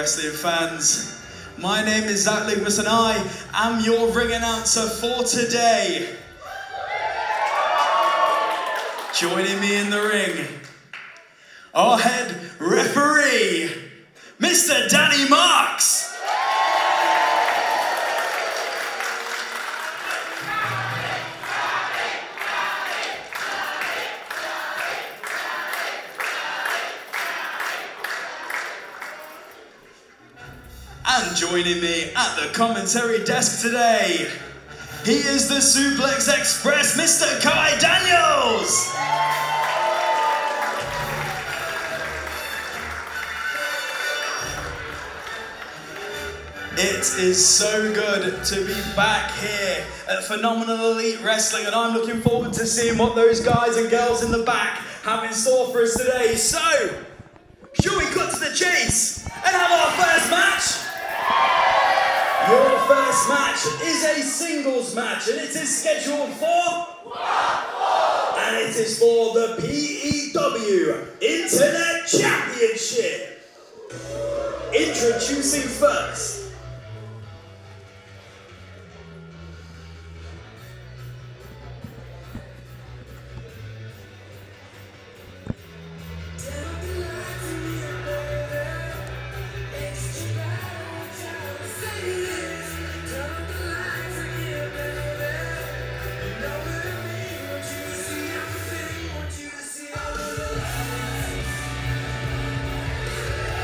wrestling fans. My name is Zach Ligmas and I am your ring announcer for today. Joining me in the ring, our head referee, Mr. Danny Marks. And joining me at the commentary desk today, he is the Suplex Express, Mr. Kai Daniels! It is so good to be back here at Phenomenal Elite Wrestling, and I'm looking forward to seeing what those guys and girls in the back have in store for us today. So, shall we cut to the chase and have our first match? Your first match is a singles match, and it is scheduled for... And it is for the P.E.W. Internet Championship. Introducing first...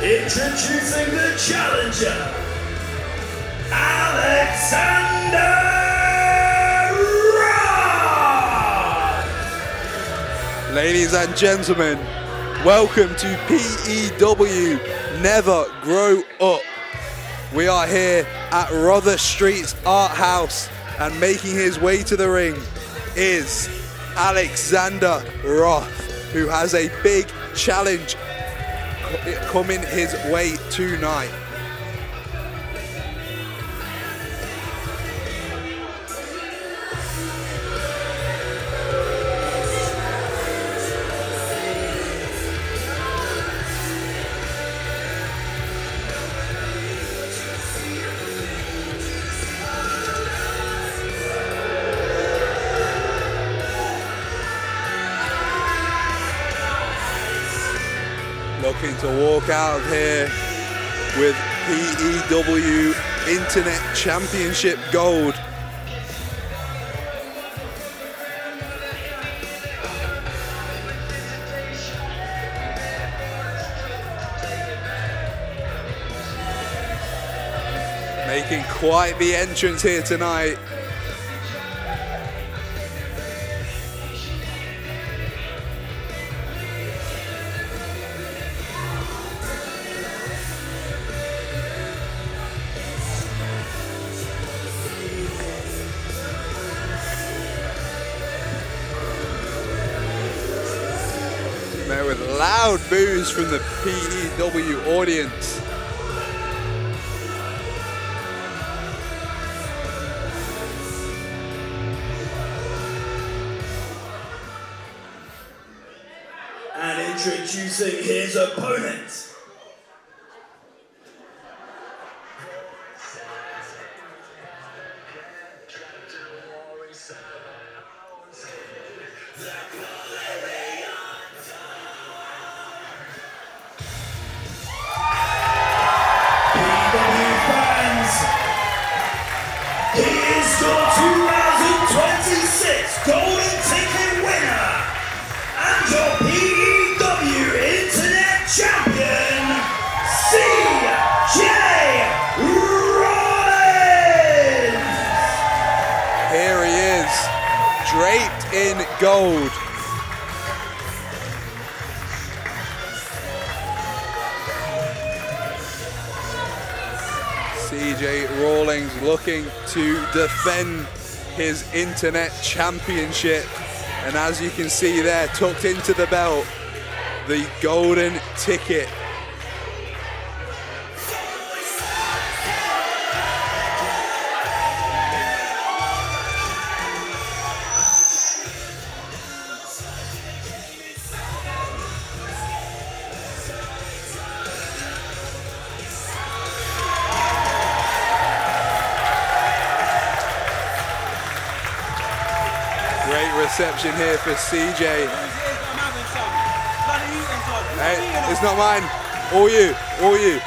Introducing the challenger, Alexander Rother! Ladies and gentlemen, welcome to P.E.W. Never Grow Up. We are here at Rother Street's Art House, and making his way to the ring is Alexander Roth, who has a big challenge coming his way tonight. Looking to walk out of here with P.E.W. Internet Championship Gold. Making quite the entrance here tonight. There with loud boos from the P.E.W. audience. And introducing his opponent, he is your 2026 Golden Ticket winner and your P.E.W. Internet Champion, C.J. Ryden! Here he is, draped in gold. CJ Rawlings looking to defend his Internet Championship, and as you can see there, tucked into the belt, the golden ticket. reception here for CJ. Hey, it's not mine. All you, all you.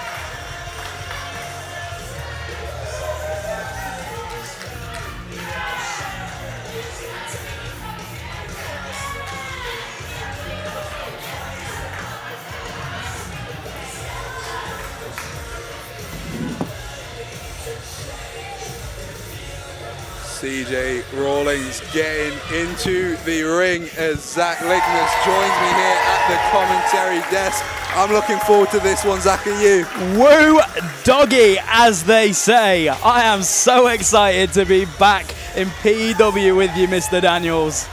CJ Rawlings getting into the ring as Zach Ligmas joins me here at the commentary desk. I'm looking forward to this one, Zach, are you? Woo doggy, as they say. I am so excited to be back in P.E.W. with you, Mr. Daniels.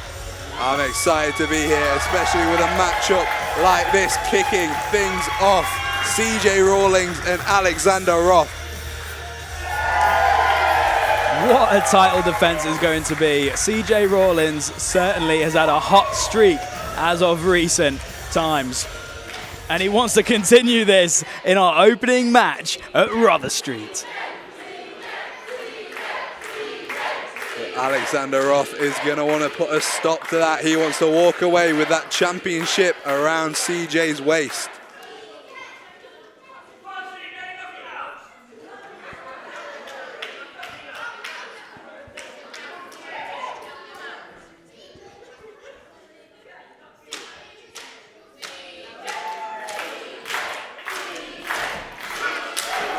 I'm excited to be here, especially with a matchup like this, kicking things off. CJ Rawlings and Alexander Roth. What a title defense is going to be. CJ Rawlings certainly has had a hot streak as of recent times. And he wants to continue this in our opening match at Rother Street. Alexander Roth is going to want to put a stop to that. He wants to walk away with that championship around CJ's waist.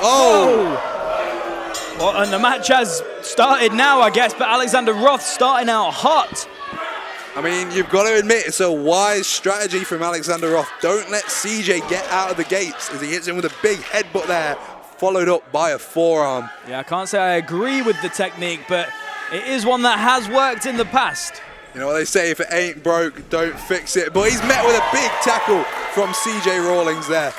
Oh! Well, and the match has started now, I guess, but Alexander Roth starting out hot. I mean, you've got to admit, it's a wise strategy from Alexander Roth. Don't let CJ get out of the gates as he hits him with a big headbutt there, followed up by a forearm. Yeah, I can't say I agree with the technique, but it is one that has worked in the past. You know what they say, if it ain't broke, don't fix it. But he's met with a big tackle from CJ Rawlings there.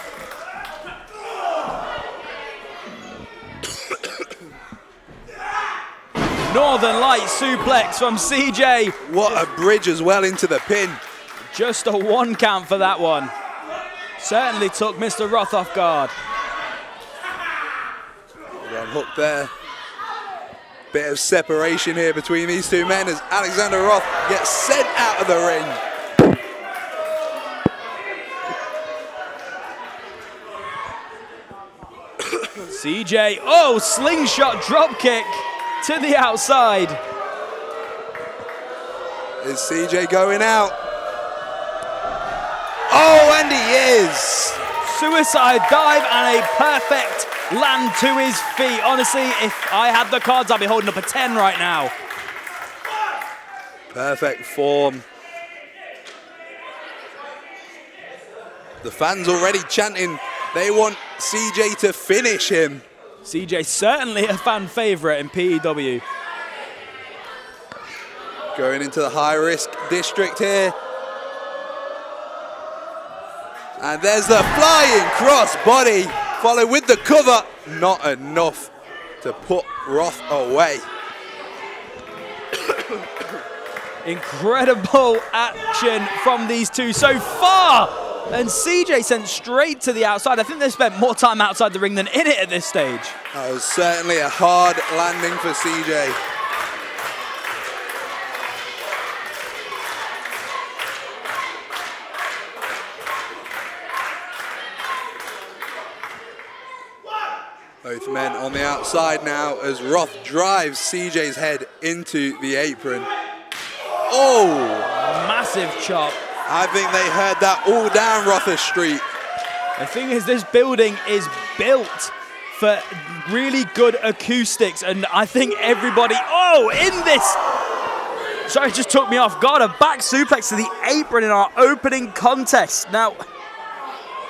Northern Light suplex from CJ. What a bridge as well into the pin. Just a 1 count for that one. Certainly took Mr. Roth off guard. One hook there. Bit of separation here between these two men as Alexander Roth gets sent out of the ring. CJ, oh, slingshot drop kick to the outside. Is CJ going out? Oh, and he is. Suicide dive and a perfect land to his feet. Honestly, if I had the cards, I'd be holding up a 10 right now. Perfect form. The fans already chanting. They want CJ to finish him. CJ certainly a fan favorite in P.E.W. Going into the high-risk district here. And there's the flying cross body, followed with the cover. Not enough to put Roth away. Incredible action from these two so far. And CJ sent straight to the outside. I think they spent more time outside the ring than in it at this stage. That was certainly a hard landing for CJ. Both men on the outside now as Roth drives CJ's head into the apron. Oh! Massive chop. I think they heard that all down Rother Street. The thing is, this building is built for really good acoustics, and I think everybody, in this, sorry, it just took me off guard, a back suplex to the apron in our opening contest. Now,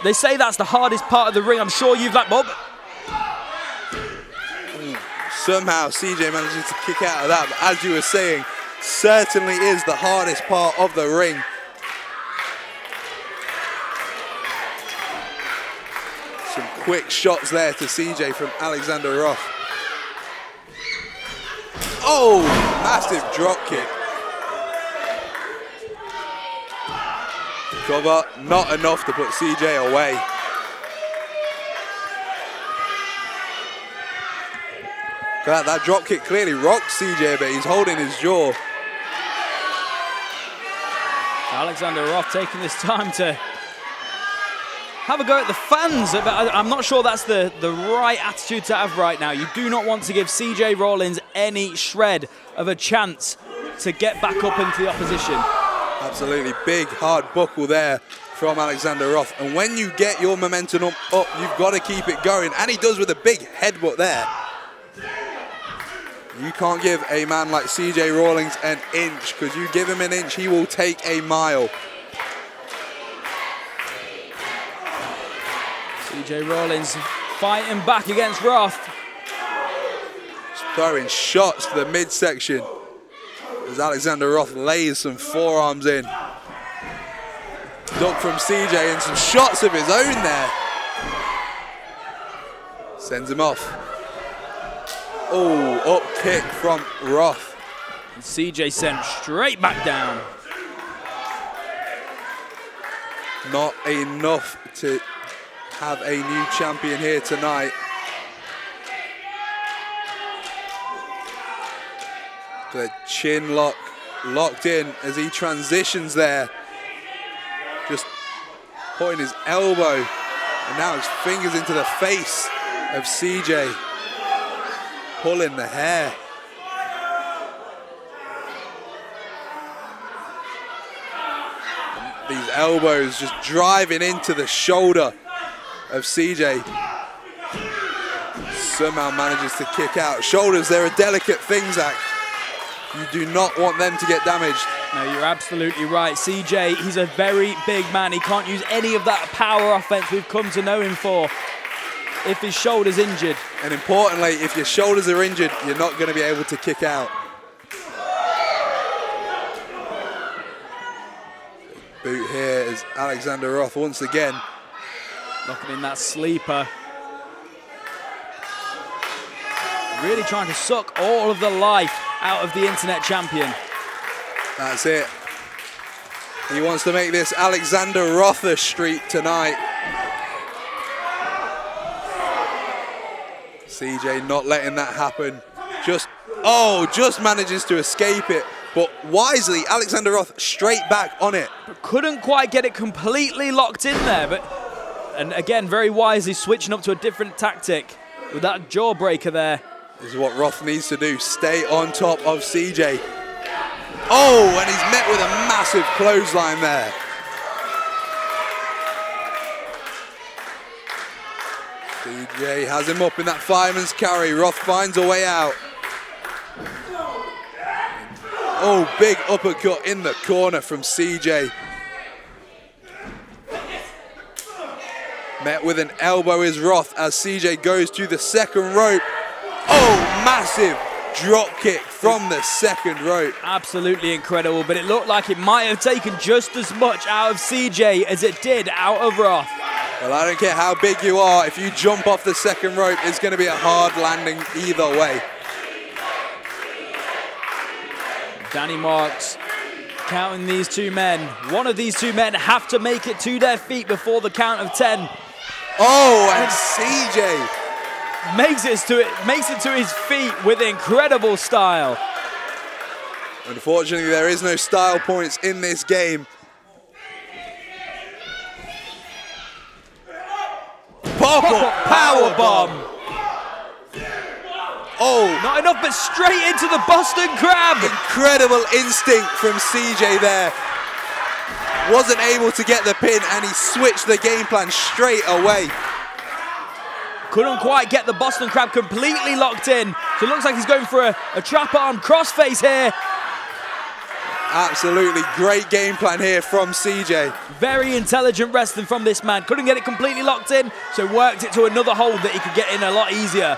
they say that's the hardest part of the ring. I'm sure you've like, Bob. Somehow CJ manages to kick out of that, but as you were saying, certainly is the hardest part of the ring. Some quick shots there to CJ from Alexander Roth. Oh, massive drop kick. Cover, not enough to put CJ away. That drop kick clearly rocked CJ, but he's holding his jaw. Alexander Rother taking this time to have a go at the fans, but I'm not sure that's the right attitude to have right now. You do not want to give CJ Rawlins any shred of a chance to get back up into the opposition. Absolutely, big hard buckle there from Alexander Rother. And when you get your momentum up, you've got to keep it going. And he does with a big headbutt there. You can't give a man like CJ Rawlins an inch, because you give him an inch, he will take a mile. CJ Rawlins fighting back against Rother. Just throwing shots to the midsection as Alexander Rother lays some forearms in. Duck from CJ and some shots of his own there. Sends him off. Oh, up kick from Rother. And CJ sent straight back down. Not enough to have a new champion here tonight. The chin lock locked in as he transitions there. Just putting his elbow and now his fingers into the face of CJ. Pulling the hair. And these elbows just driving into the shoulder of CJ. Somehow manages to kick out. Shoulders, they're a delicate thing, Zach. You do not want them to get damaged. No, you're absolutely right. CJ, he's a very big man. He can't use any of that power offense we've come to know him for if his shoulder's injured. And importantly, if your shoulders are injured, you're not going to be able to kick out. Boot here is Alexander Rother once again. Locking in that sleeper. Really trying to suck all of the life out of the internet champion. That's it. He wants to make this Alexander Rother streak tonight. CJ not letting that happen. Just manages to escape it. But wisely, Alexander Rother straight back on it. But couldn't quite get it completely locked in there. And again, very wisely switching up to a different tactic with that jawbreaker there. This is what Rother needs to do. Stay on top of CJ. Oh, and he's met with a massive clothesline there. CJ has him up in that fireman's carry. Rother finds a way out. Oh, big uppercut in the corner from CJ. Met with an elbow is Rother as CJ goes to the second rope. Oh, massive drop kick from the second rope. Absolutely incredible, but it looked like it might have taken just as much out of CJ as it did out of Rother. Well, I don't care how big you are, if you jump off the second rope, it's going to be a hard landing either way. Danny Marks counting these two men. One of these two men have to make it to their feet before the count of 10. Oh, and CJ makes it to his feet with incredible style. Unfortunately, there is no style points in this game. Pop-up powerbomb. Oh, not enough, but straight into the Boston Crab. Incredible instinct from CJ there. Wasn't able to get the pin, and he switched the game plan straight away. Couldn't quite get the Boston Crab completely locked in. So it looks like he's going for a trap arm crossface here. Absolutely great game plan here from CJ. Very intelligent wrestling from this man. Couldn't get it completely locked in, so worked it to another hold that he could get in a lot easier.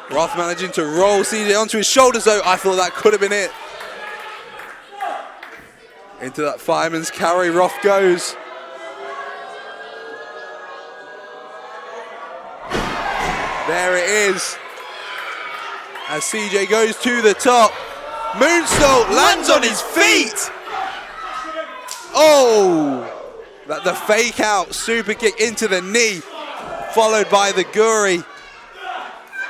Rother managing to roll CJ onto his shoulders though. I thought that could have been it. Into that fireman's carry, Rother goes. There it is. As CJ goes to the top. Moonsault lands on his feet. Oh, the fake out super kick into the knee, followed by the Guri.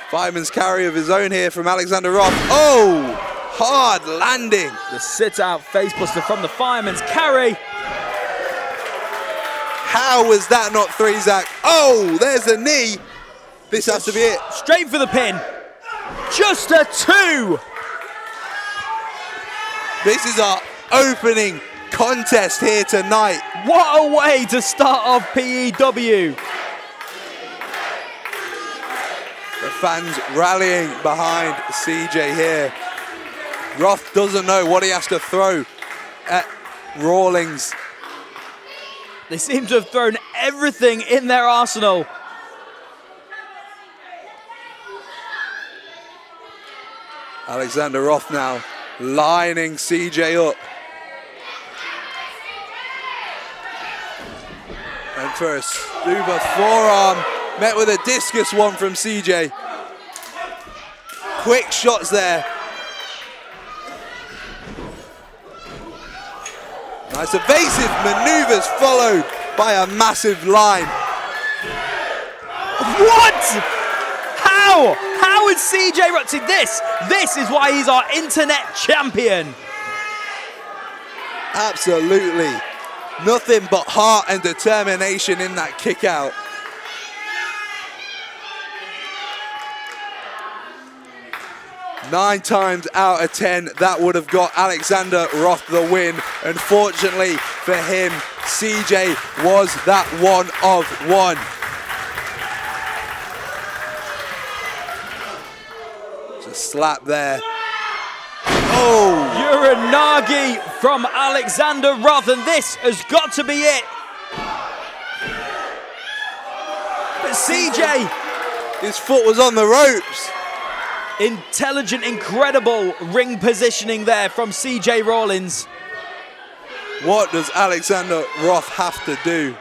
Fireman's carry of his own here from Alexander Rother. Oh, Hard landing. The sit-out facebuster from the fireman's carry. How was that not 3, Zach? Oh, there's a knee. This has to be it. Straight for the pin. Just a 2. This is our opening contest here tonight. What a way to start off P.E.W. The fans rallying behind CJ here. Roth doesn't know what he has to throw at Rawlings. They seem to have thrown everything in their arsenal. Alexander Roth now lining CJ up. And for a super forearm, met with a discus one from CJ. Quick shots there. Nice evasive maneuvers followed by a massive line. What? How? How is CJ Rutzy this? This is why he's our internet champion. Absolutely. Nothing but heart and determination in that kick out. Nine times out of 10, that would have got Alexander Roth the win. Unfortunately for him, CJ was that one of one. Just slap there. Oh! Uranagi from Alexander Roth, and this has got to be it. But CJ, his foot was on the ropes. Intelligent, incredible ring positioning there from CJ Rawlins. What does Alexander Roth have to do?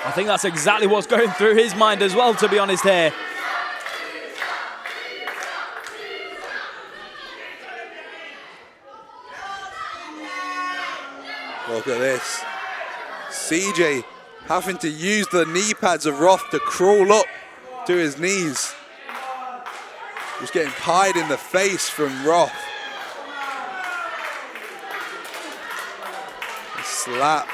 I think that's exactly what's going through his mind as well, to be honest here. Look at this. CJ having to use the knee pads of Roth to crawl up to his knees. Just getting pied in the face from Roth. A slap.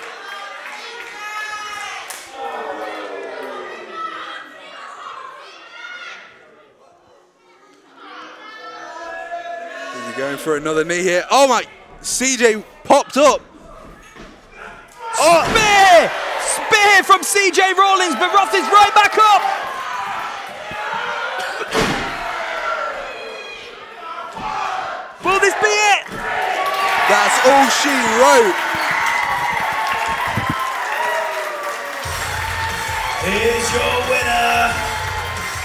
Is he going for another knee here? Oh my, CJ popped up. Oh. Spear! Spear from CJ Rawlins, but Roth is right back up. Will this be it? That's all she wrote. Here's your winner,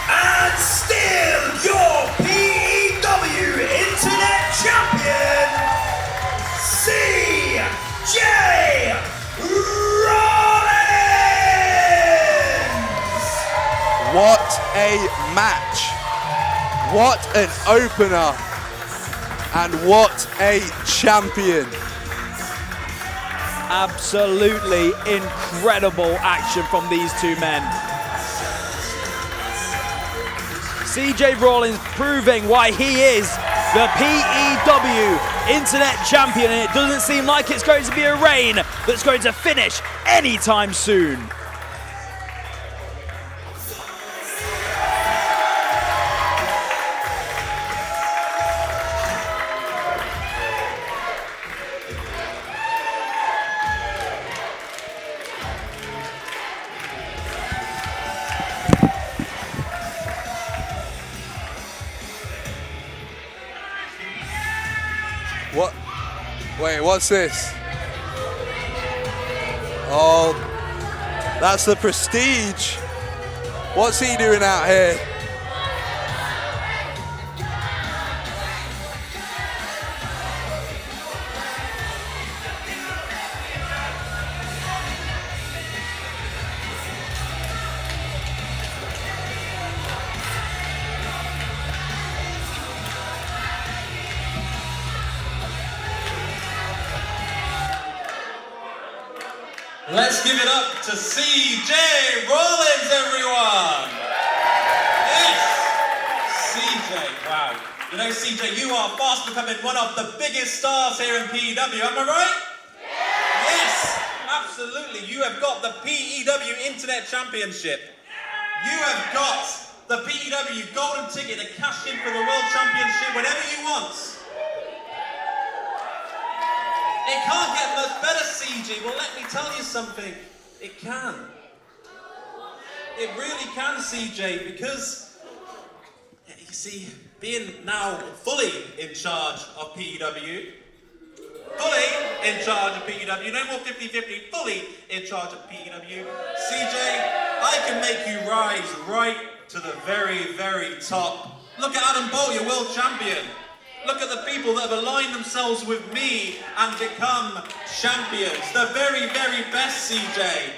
and still your P.E.W. Internet Champion, CJ Rawlins! What a match. What an opener. And what a champion. Absolutely incredible action from these two men. CJ Rawlins proving why he is the P.E.W. Internet Champion, and it doesn't seem like it's going to be a reign that's going to finish anytime soon. What? Wait, what's this? Oh, that's the Prestige. What's he doing out here? Let's give it up to CJ Rawlins, everyone! Yes! CJ, wow. You know, CJ, you are fast becoming one of the biggest stars here in P.E.W, am I right? Yes, absolutely. You have got the P.E.W Internet Championship. You have got the P.E.W golden ticket to cash in for the World Championship whenever you want. It can't get much better, CJ. Well, let me tell you something. It can. It really can, CJ, because, you see, being now fully in charge of P.E.W, no more 50-50, fully in charge of P.E.W, CJ, I can make you rise right to the very, very top. Look at Adam Bolt, your world champion. Look at the people that have aligned themselves with me and become champions. The very, very best, CJ.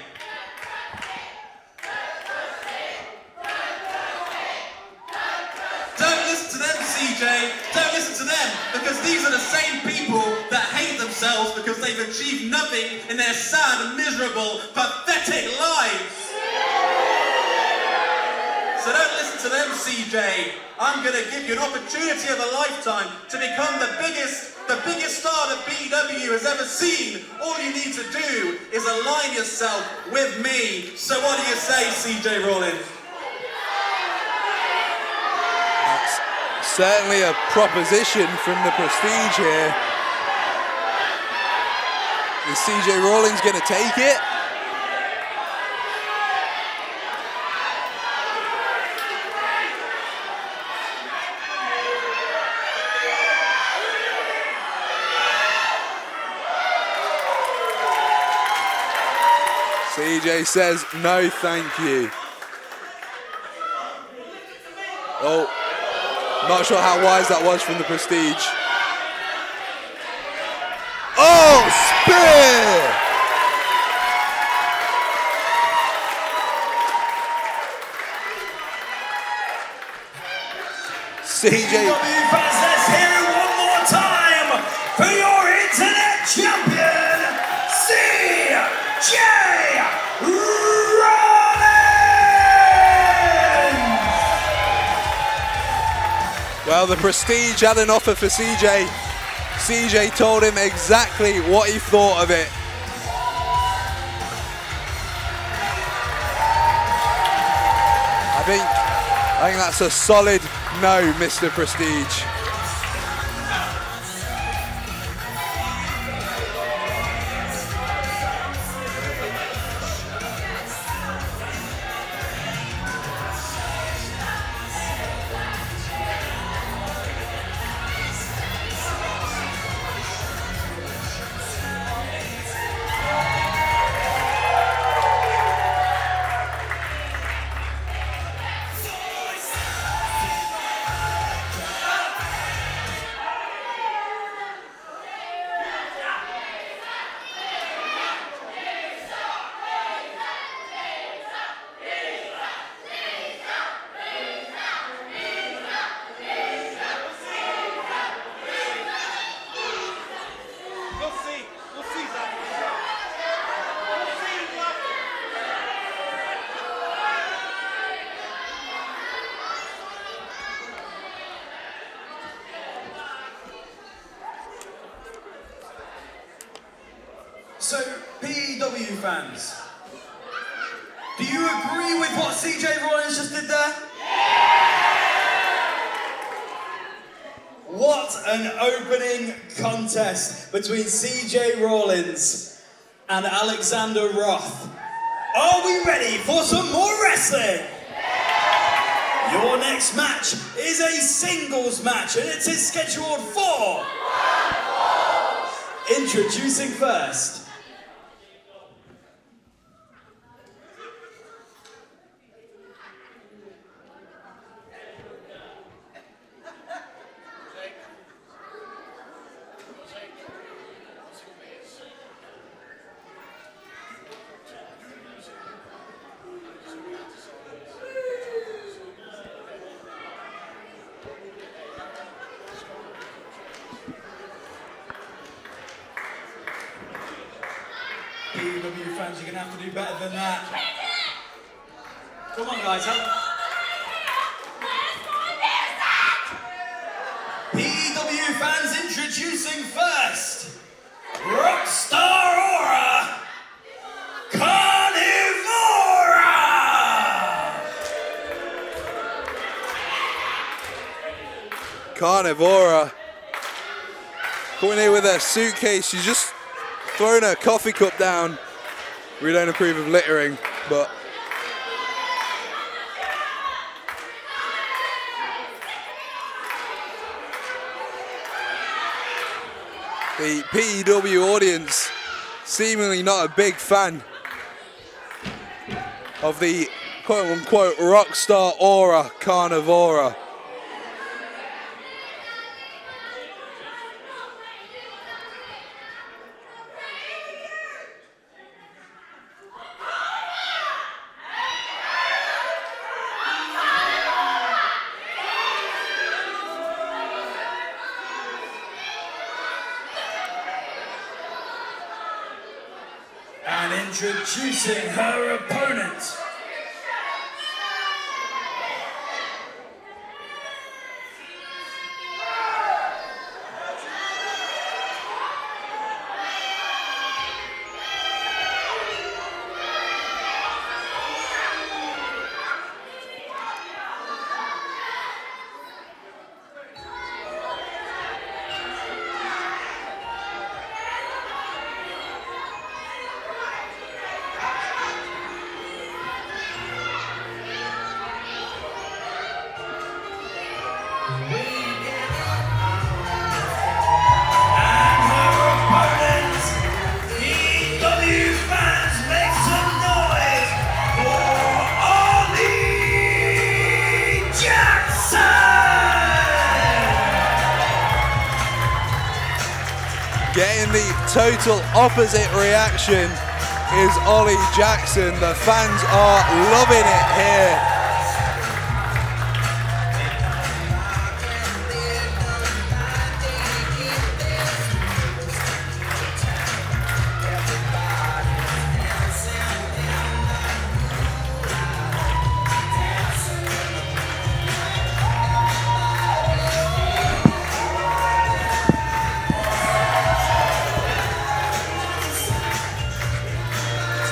Don't listen to them, CJ. Don't listen to them, because these are the same people that hate themselves because they've achieved nothing in their sad and miserable, pathetic lives. So don't listen to them, CJ. I'm going to give you an opportunity of a lifetime to become the biggest star that P.E.W has ever seen. All you need to do is align yourself with me. So what do you say, CJ Rollins? That's certainly a proposition from the Prestige here. Is CJ Rollins going to take it? CJ says, no, thank you. Oh, not sure how wise that was from the Prestige. Oh, spear! CJ. P.E.W fans, let's hear it one more time for your internet champion, CJ Rollins! Well, the Prestige had an offer for CJ. CJ told him exactly what he thought of it. I think that's a solid no, Mr. Prestige. So, P.E.W fans, do you agree with what CJ Rollins just did there? What an opening contest between CJ Rollins and Alexander Roth. Are we ready for some more wrestling? Your next match is a singles match and it is scheduled for... Introducing first. P.E.W fans, you're going to have to do better than that. Come on, guys. Rockstar Aura, Carnivora! Carnivora coming here with her suitcase. She's just thrown her coffee cup down. We don't approve of littering, but the P.E.W. audience seemingly not a big fan of the quote-unquote rockstar aura Carnivora. And introducing her opponent. Getting the total opposite reaction is Ollie Jackson. The fans are loving it here.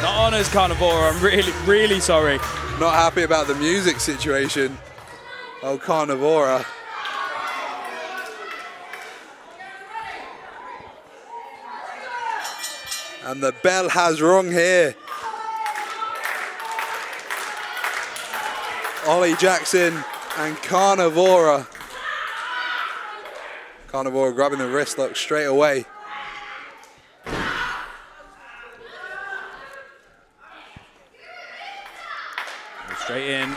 Honours Carnivora, I'm really sorry. Not happy about the music situation. Oh, Carnivora. And the bell has rung here. Ollie Jackson and Carnivora. Carnivora grabbing the wrist lock straight away. Straight in,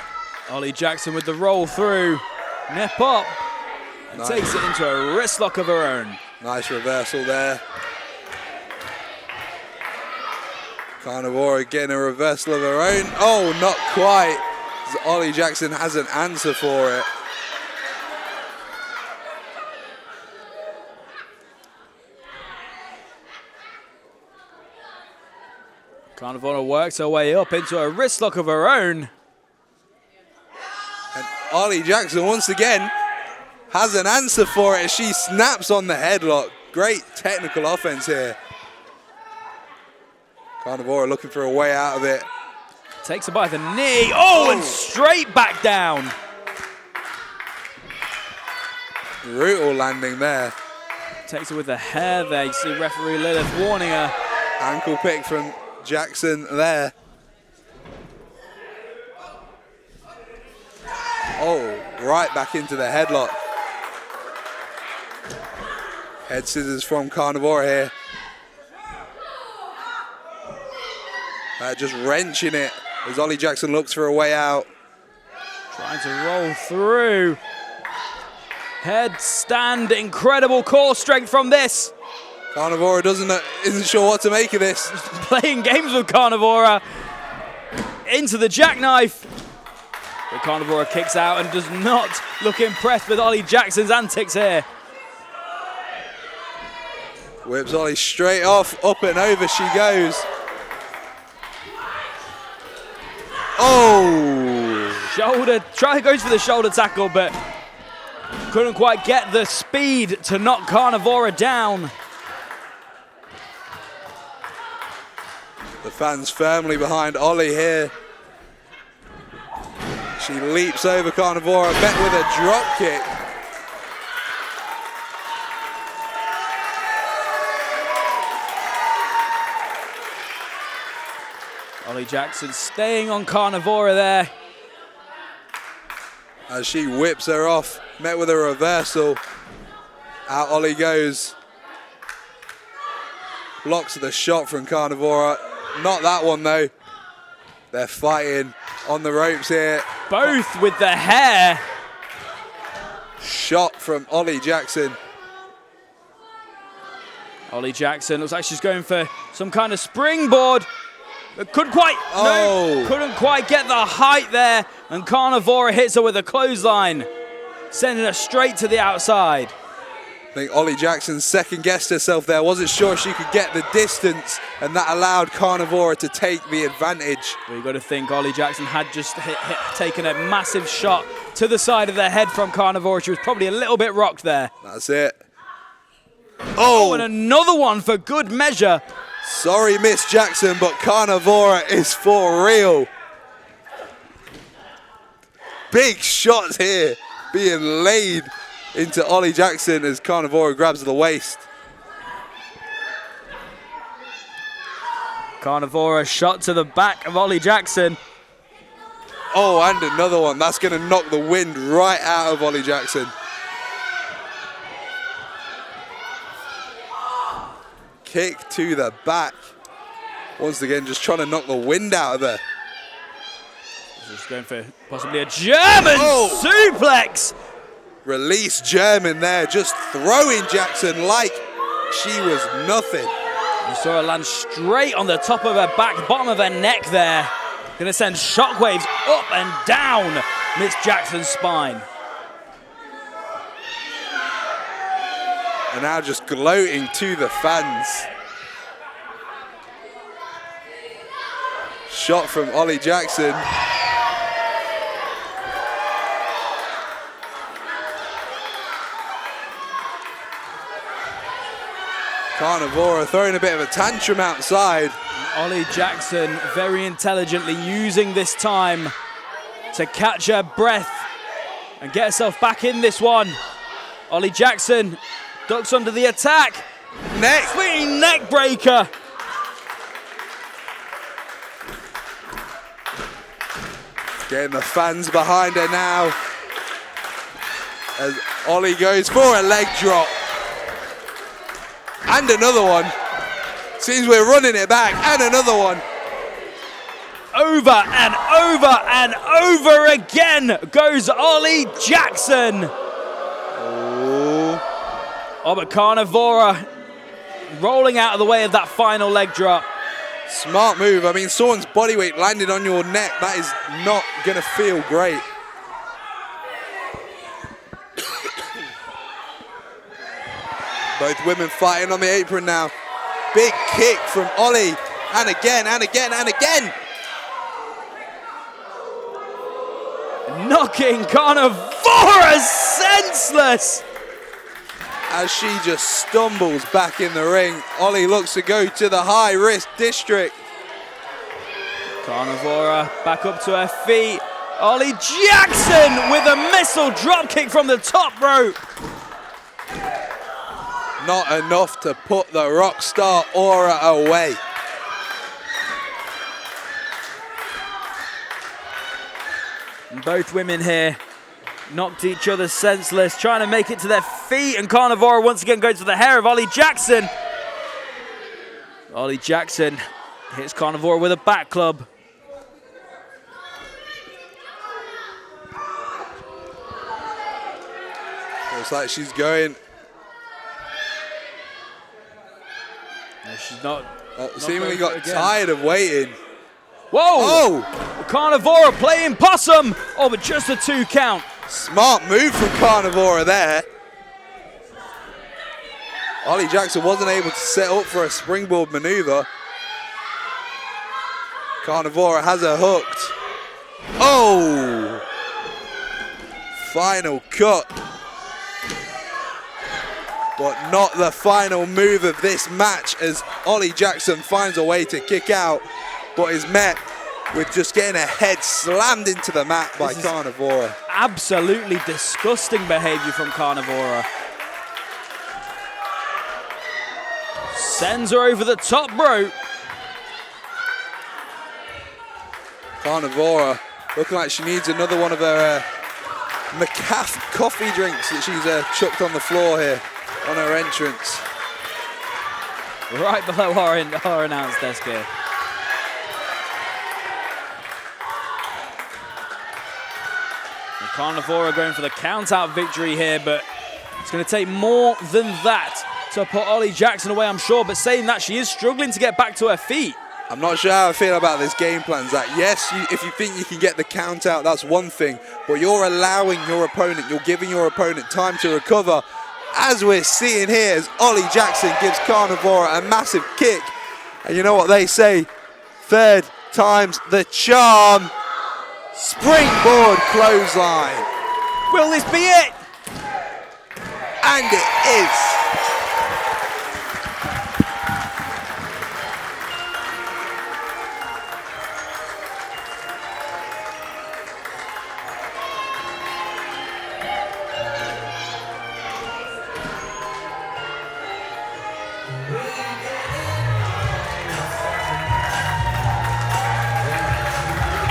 Ollie Jackson with the roll through, nip up, and Nice. takes it into a wrist lock of her own. Nice reversal there. Carnivora getting a reversal of her own. Oh, not quite. Ollie Jackson has an answer for it. Carnivora works her way up into a wrist lock of her own. And Ollie Jackson once again has an answer for it as she snaps on the headlock. Great technical offense here. Carnivora looking for a way out of it. Takes her by the knee. Oh, and straight back down. Brutal landing there. Takes her with the hair there. You see referee Lilith warning her. Ankle pick from Jackson there. Oh, right back into the headlock. Head scissors from Carnivora here. Just wrenching it as Ollie Jackson looks for a way out. Trying to roll through. Headstand, incredible core strength from this. Carnivora isn't sure what to make of this. Playing games with Carnivora. Into the jackknife. But Carnivora kicks out and does not look impressed with Ollie Jackson's antics here. Whips Ollie straight off, up and over she goes. Oh! Shoulder, goes for the shoulder tackle, but couldn't quite get the speed to knock Carnivora down. The fans firmly behind Ollie here. She leaps over Carnivora, met with a drop kick. Ollie Jackson staying on Carnivora there. As she whips her off, met with a reversal. Out Ollie goes. Blocks the shot from Carnivora. Not that one though. They're fighting on the ropes here. Both with the hair. Shot from Ollie Jackson. Ollie Jackson looks like she's going for some kind of springboard. But couldn't quite, no, couldn't quite get the height there. And Carnivora hits her with a clothesline, sending her straight to the outside. I think Ollie Jackson second-guessed herself there. Wasn't sure she could get the distance, and that allowed Carnivora to take the advantage. Well, you've got to think Ollie Jackson had just taken a massive shot to the side of the head from Carnivora. She was probably a little bit rocked there. That's it. Oh, and another one for good measure. Sorry, Miss Jackson, but Carnivora is for real. Big shots here being laid into Ollie Jackson as Carnivora grabs the waist. Carnivora shot to the back of Ollie Jackson. Oh, and another one. That's going to knock the wind right out of Ollie Jackson. Kick to the back. Once again, just trying to knock the wind out of her. Just going for possibly a German suplex. Release German there, just throwing Jackson like she was nothing. You saw her land straight on the top of her back, bottom of her neck there. Gonna send shockwaves up and down Miss Jackson's spine. And now just gloating to the fans. Shot from Ollie Jackson. Carnivora throwing a bit of a tantrum outside. Ollie Jackson very intelligently using this time to catch her breath and get herself back in this one. Ollie Jackson ducks under the attack. Swinging neck breaker. Getting the fans behind her now. As Ollie goes for a leg drop. And another one. Seems we're running it back. And another one. Over and over and over again goes Ollie Jackson. Oh, but Carnivora rolling out of the way of that final leg drop. Smart move. I mean, someone's body weight landed on your neck. That is not going to feel great. Both women fighting on the apron now. Big kick from Ollie. And again, and again, and again. Knocking Carnivora senseless. As she just stumbles back in the ring. Ollie looks to go to the high-risk district. Carnivora back up to her feet. Ollie Jackson with a missile drop kick from the top rope. Not enough to put the rock star aura away. And both women here knocked each other senseless, trying to make it to their feet, and Carnivora once again goes for the hair of Ollie Jackson. Ollie Jackson hits Carnivora with a back club. Looks like she's going. No, she's not. Seemingly got tired of waiting. Whoa! Oh! Carnivora playing possum. Oh, but just a 2 count. Smart move from Carnivora there. Ollie Jackson wasn't able to set up for a springboard maneuver. Carnivora has her hooked. Oh! Final cut. But not the final move of this match as Ollie Jackson finds a way to kick out, but is met with just getting a head slammed into the mat by Carnivora. Absolutely disgusting behavior from Carnivora. Sends her over the top rope. Carnivora looking like she needs another one of her McCaff coffee drinks that she's chucked on the floor here on her entrance. Right below our announce desk here. And Carnivora going for the count-out victory here, but it's going to take more than that to put Ollie Jackson away, I'm sure. But saying that, she is struggling to get back to her feet. I'm not sure how I feel about this game plan, Zach. Yes, if you think you can get the count out, that's one thing. But you're allowing your opponent, you're giving your opponent time to recover. As we're seeing here, as Ollie Jackson gives Carnivora a massive kick. And you know what they say, third time's the charm. Springboard clothesline. Will this be it? And it is.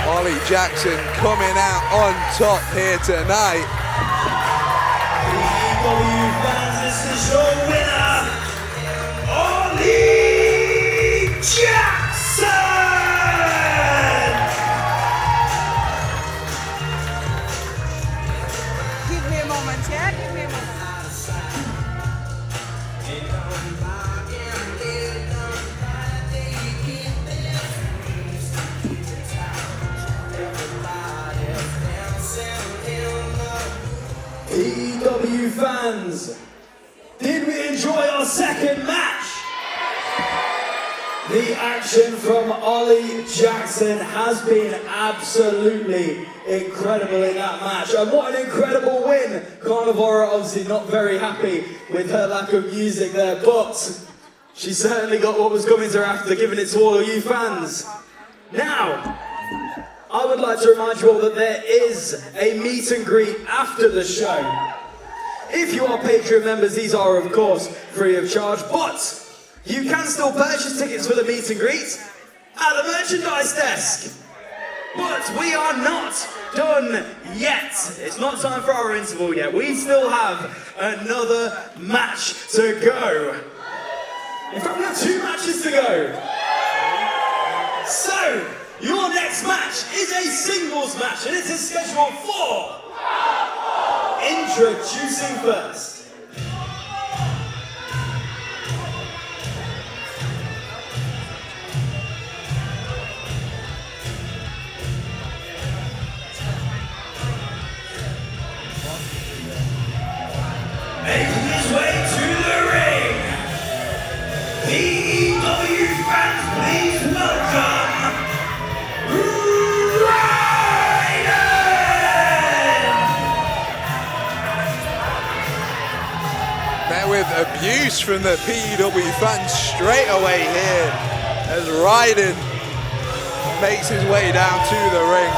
Ollie Jackson coming out on top here tonight. P.E.W fans, this is your winner, Ollie Jackson! Give me a moment, yeah? Give me a moment. P.E.W fans, did we enjoy our second match? The action from Ollie Jackson has been absolutely incredible in that match. And what an incredible win. Carnivora obviously not very happy with her lack of music there, but she certainly got what was coming to her after giving it to all of you fans. Now, I would like to remind you all that there is a meet and greet after the show. If you are Patreon members, these are of course free of charge, but you can still purchase tickets for the meet and greet at the merchandise desk. But we are not done yet. It's not time for our interval yet. We still have another match to go. In fact, we have 2 matches to go. So, your next match is a singles match, and it is scheduled for... Introducing first. Making his way to the ring, P.E.W fans, please welcome Ryden! Met with abuse from the P.E.W fans straight away here as Ryden makes his way down to the ring.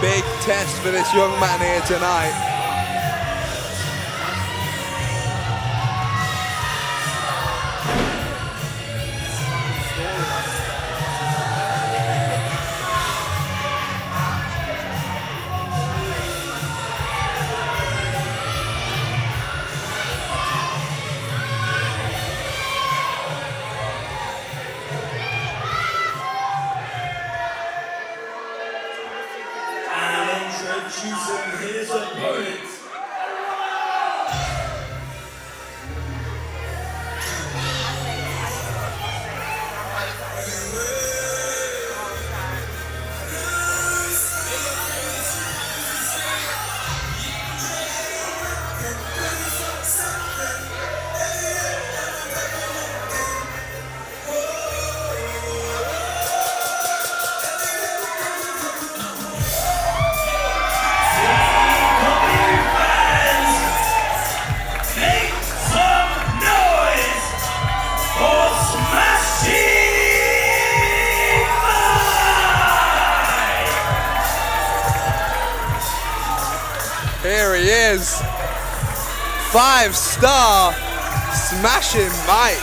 Big test for this young man here tonight. Introducing his opponent 5-star Smashing Mike.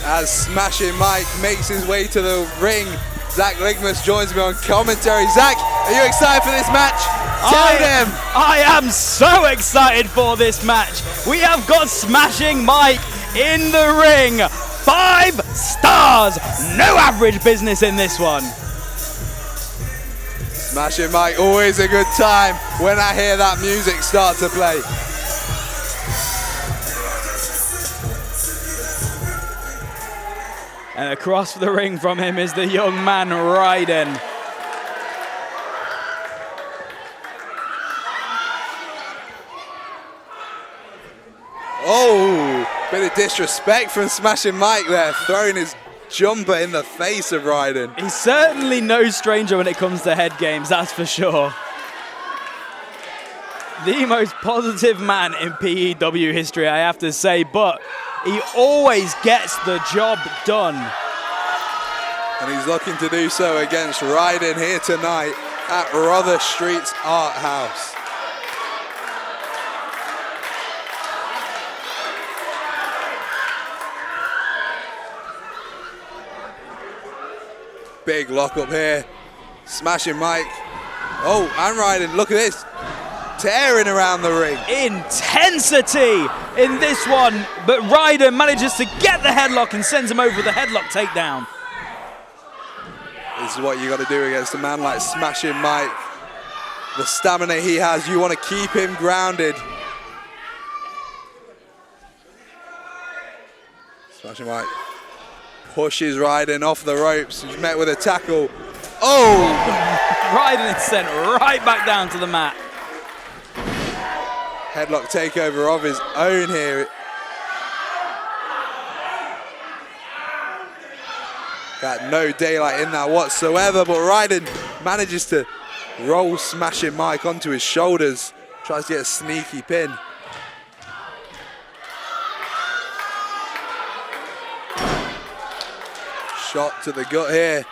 As Smashing Mike makes his way to the ring, Zach Ligmas joins me on commentary. Zach, are you excited for this match? Tell them! I am so excited for this match. We have got Smashing Mike in the ring. 5 stars. No average business in this one. Smashing Mike, always a good time when I hear that music start to play. And across the ring from him is the young man, Ryden. Oh, bit of disrespect from Smashing Mike there, throwing his jumper in the face of Ryden. He's certainly no stranger when it comes to head games, that's for sure. The most positive man in P.E.W. history, I have to say, but he always gets the job done. And he's looking to do so against Ryden here tonight at Rother Street's Art House. Big lock up here. Smashing Mike. Oh, and Ryden, look at this. Tearing around the ring. Intensity in this one, but Ryden manages to get the headlock and sends him over with the headlock takedown. This is what you got to do against a man like Smashing Mike. The stamina he has, you want to keep him grounded. Smashing Mike pushes Ryden off the ropes. He's met with a tackle. Oh! Ryden is sent right back down to the mat. Headlock takeover of his own here. Got no daylight in that whatsoever, but Ryden manages to roll Smashing Mike onto his shoulders. Tries to get a sneaky pin. Shot to the gut here.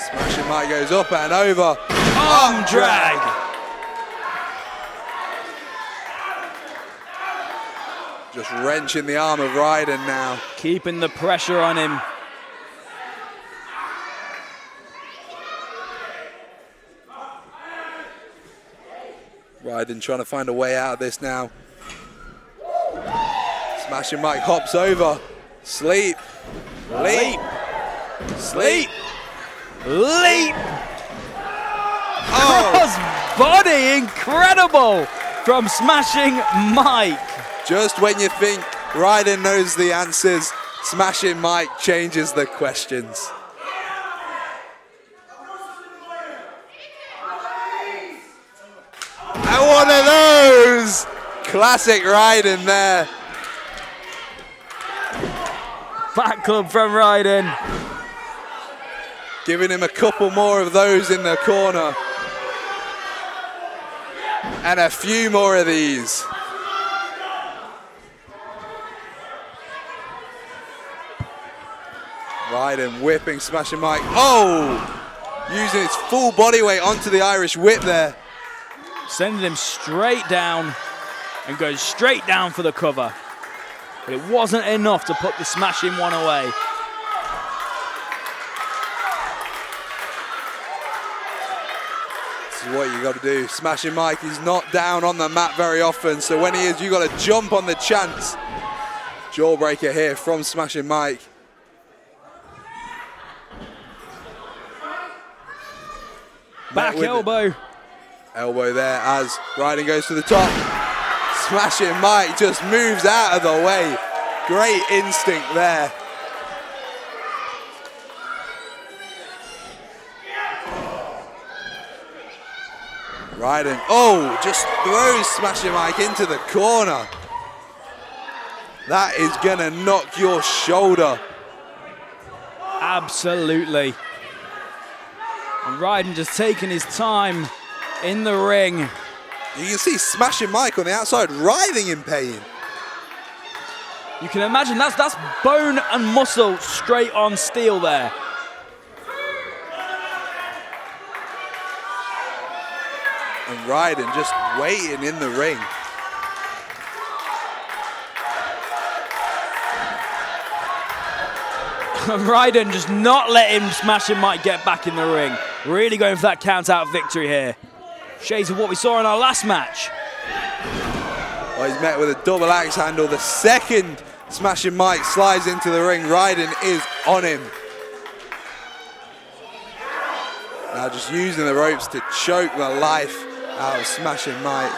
Smashing Mike goes up and over. Arm drag. Just wrenching the arm of Ryden now. Keeping the pressure on him. Ryden trying to find a way out of this now. Smashing Mike hops over. Sleep. Leap. Sleep. Leap. Oh. Cross body, incredible from Smashing Mike. Just when you think Ryden knows the answers, Smashing Mike changes the questions. And one of those! Classic Ryden there. Back club from Ryden. Giving him a couple more of those in the corner. And a few more of these. Ryden whipping Smashing Mike. Oh! Using his full body weight onto the Irish whip there. Sending him straight down and goes straight down for the cover. But it wasn't enough to put the Smashing one away. This is what you got to do. Smashing Mike is not down on the mat very often, so when he is, you got to jump on the chance. Jawbreaker here from Smashing Mike. Back elbow. Elbow there as Ryden goes to the top. Smashing Mike just moves out of the way. Great instinct there. Ryden, oh, just throws Smashing Mike into the corner. That is gonna knock your shoulder. Absolutely. And Ryden just taking his time in the ring. You can see Smashing Mike on the outside writhing in pain. You can imagine that's bone and muscle straight on steel there. And Ryden just waiting in the ring. Ryden just not letting Smashing Mike get back in the ring. Really going for that count-out victory here. Shades of what we saw in our last match. Well, he's met with a double axe handle. The second Smashing Mike slides into the ring, Ryden is on him. Now just using the ropes to choke the life out of Smashing Mike.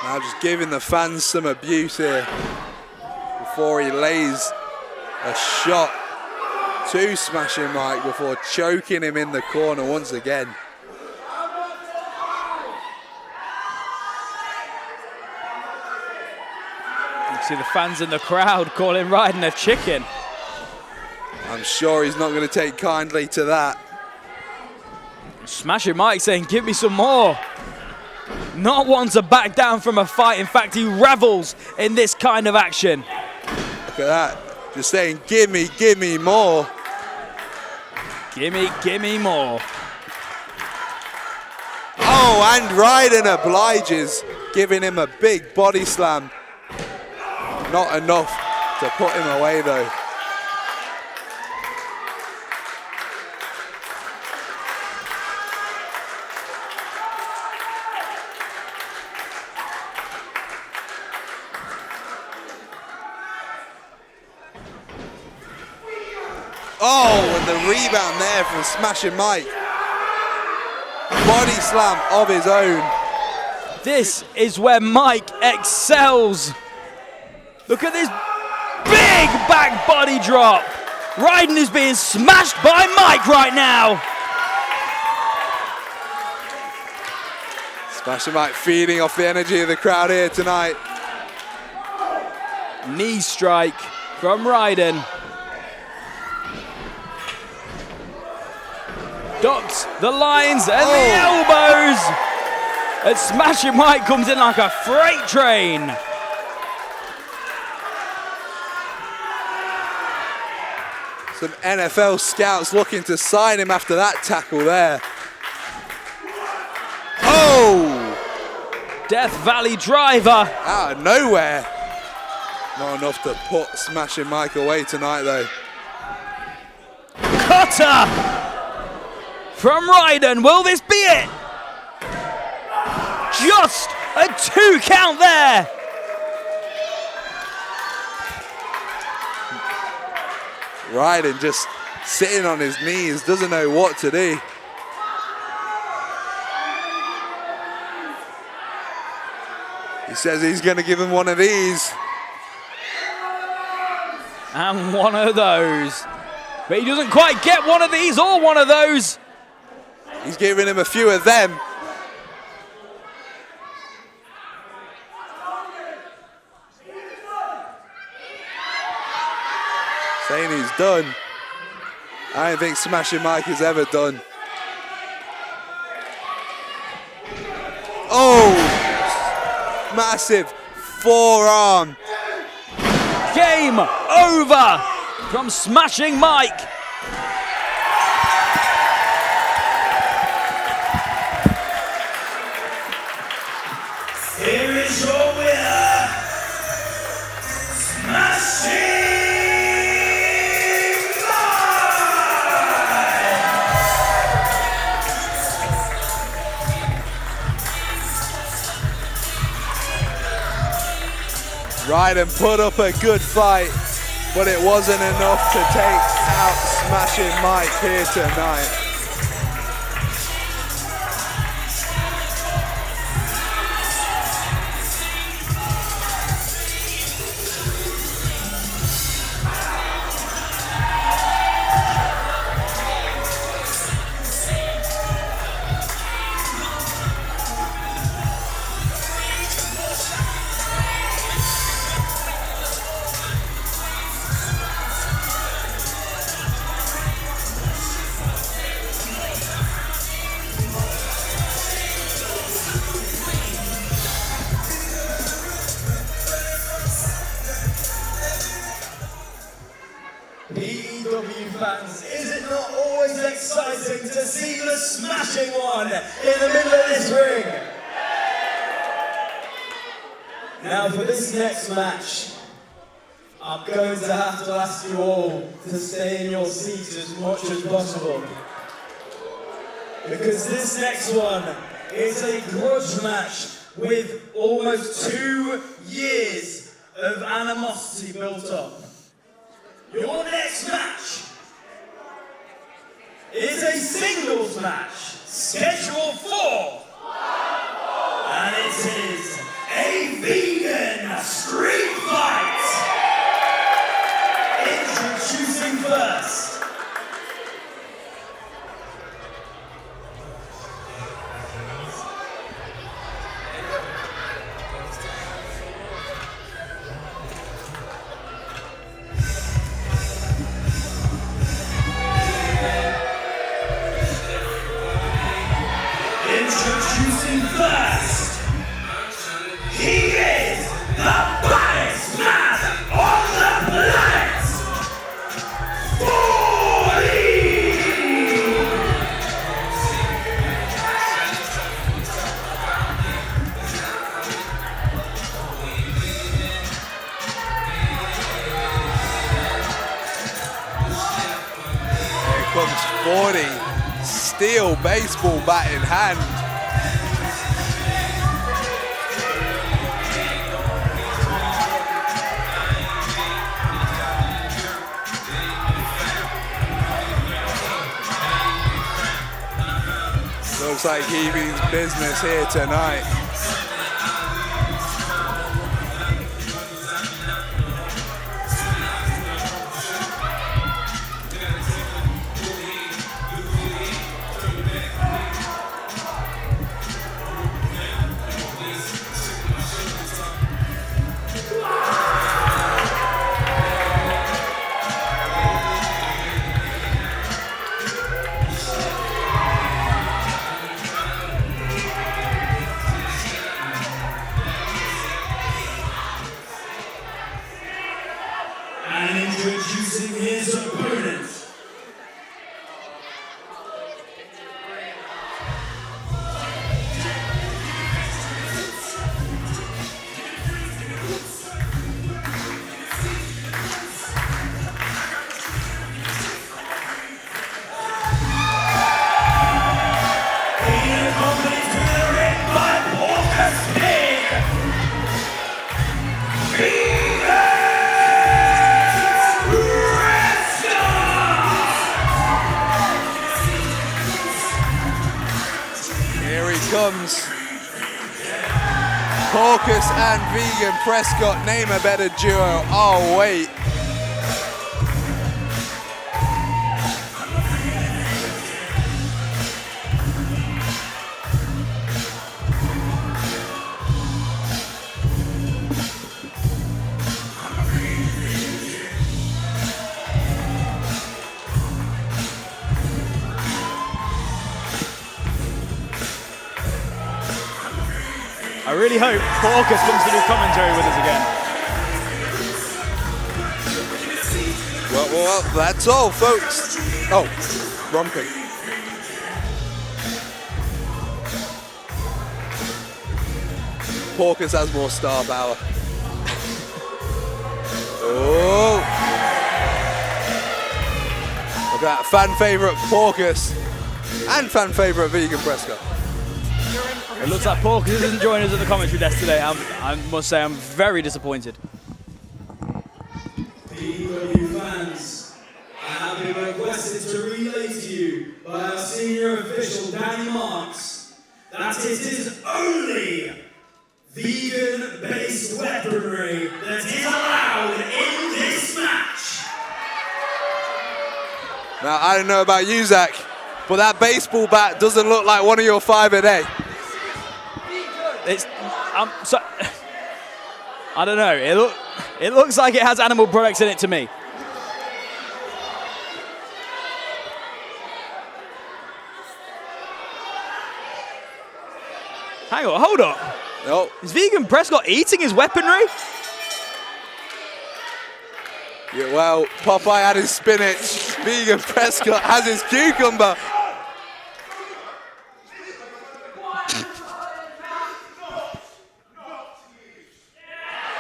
Now just giving the fans some abuse here before he lays a shot to Smashing Mike before choking him in the corner once again. You see the fans in the crowd calling Ryden a chicken. I'm sure he's not going to take kindly to that. Smashing Mike saying, give me some more. Not one to back down from a fight. In fact, he revels in this kind of action. Look at that. Just saying, give me more. Give me more. Oh, and Ryden obliges, giving him a big body slam. Not enough to put him away though. Oh, and the rebound there from Smashing Mike. Body slam of his own. This is where Mike excels. Look at this big back body drop. Ryden is being smashed by Mike right now. Smashing Mike feeding off the energy of the crowd here tonight. Knee strike from Ryden. Ducks the lines and the elbows. And Smashing Mike comes in like a freight train. Some NFL scouts looking to sign him after that tackle there. Oh! Death Valley driver. Out of nowhere. Not enough to put Smashing Mike away tonight though. Cutter from Ryden. Will this be it? Just a 2 count there. Ryden just sitting on his knees, doesn't know what to do. He says he's going to give him one of these. And one of those. But he doesn't quite get one of these or one of those. He's giving him a few of them. Saying he's done. I don't think Smashing Mike is ever done. Oh! Massive forearm. Game over from Smashing Mike. Here is your winner, Smashing Ryden put up a good fight, but it wasn't enough to take out Smashing Mike here tonight. one in the middle of this ring. Now for this next match, I'm going to have to ask you all to stay in your seats as much as possible. Because this next one is a grudge match with almost 2 years of animosity built up. Your next match is a singles match, scheduled for, and it is a vegan street fight. Introducing first, he is the baddest man on the planet! Ollie! Here comes 40, steel baseball bat in hand. Looks like he means business here tonight. And introducing his opponent. Being accompanied to the ring by Porcus Pig. Here he comes. Porcus and Vegan Prescott, name a better duo. Oh, wait. I really hope Porcus comes to do commentary with us again. Well, that's all, folks. Oh, wrong thing. Porcus has more star power. Oh. Look at that, fan favorite Porcus and fan favorite Vegan Prescott. It looks like Porcus isn't joining us at the commentary desk today. I must say I'm very disappointed. P.E.W. fans have been requested to relay to you by our senior official Danny Marks that it is only vegan-based weaponry that is allowed in this match. Now, I don't know about you, Zach, but that baseball bat doesn't look like one of your 5 a day. So, I don't know. It looks like it has animal products in it to me. Hang on, hold up. No. Is Vegan Prescott eating his weaponry? Yeah, well, Popeye had his spinach. Vegan Prescott has his cucumber.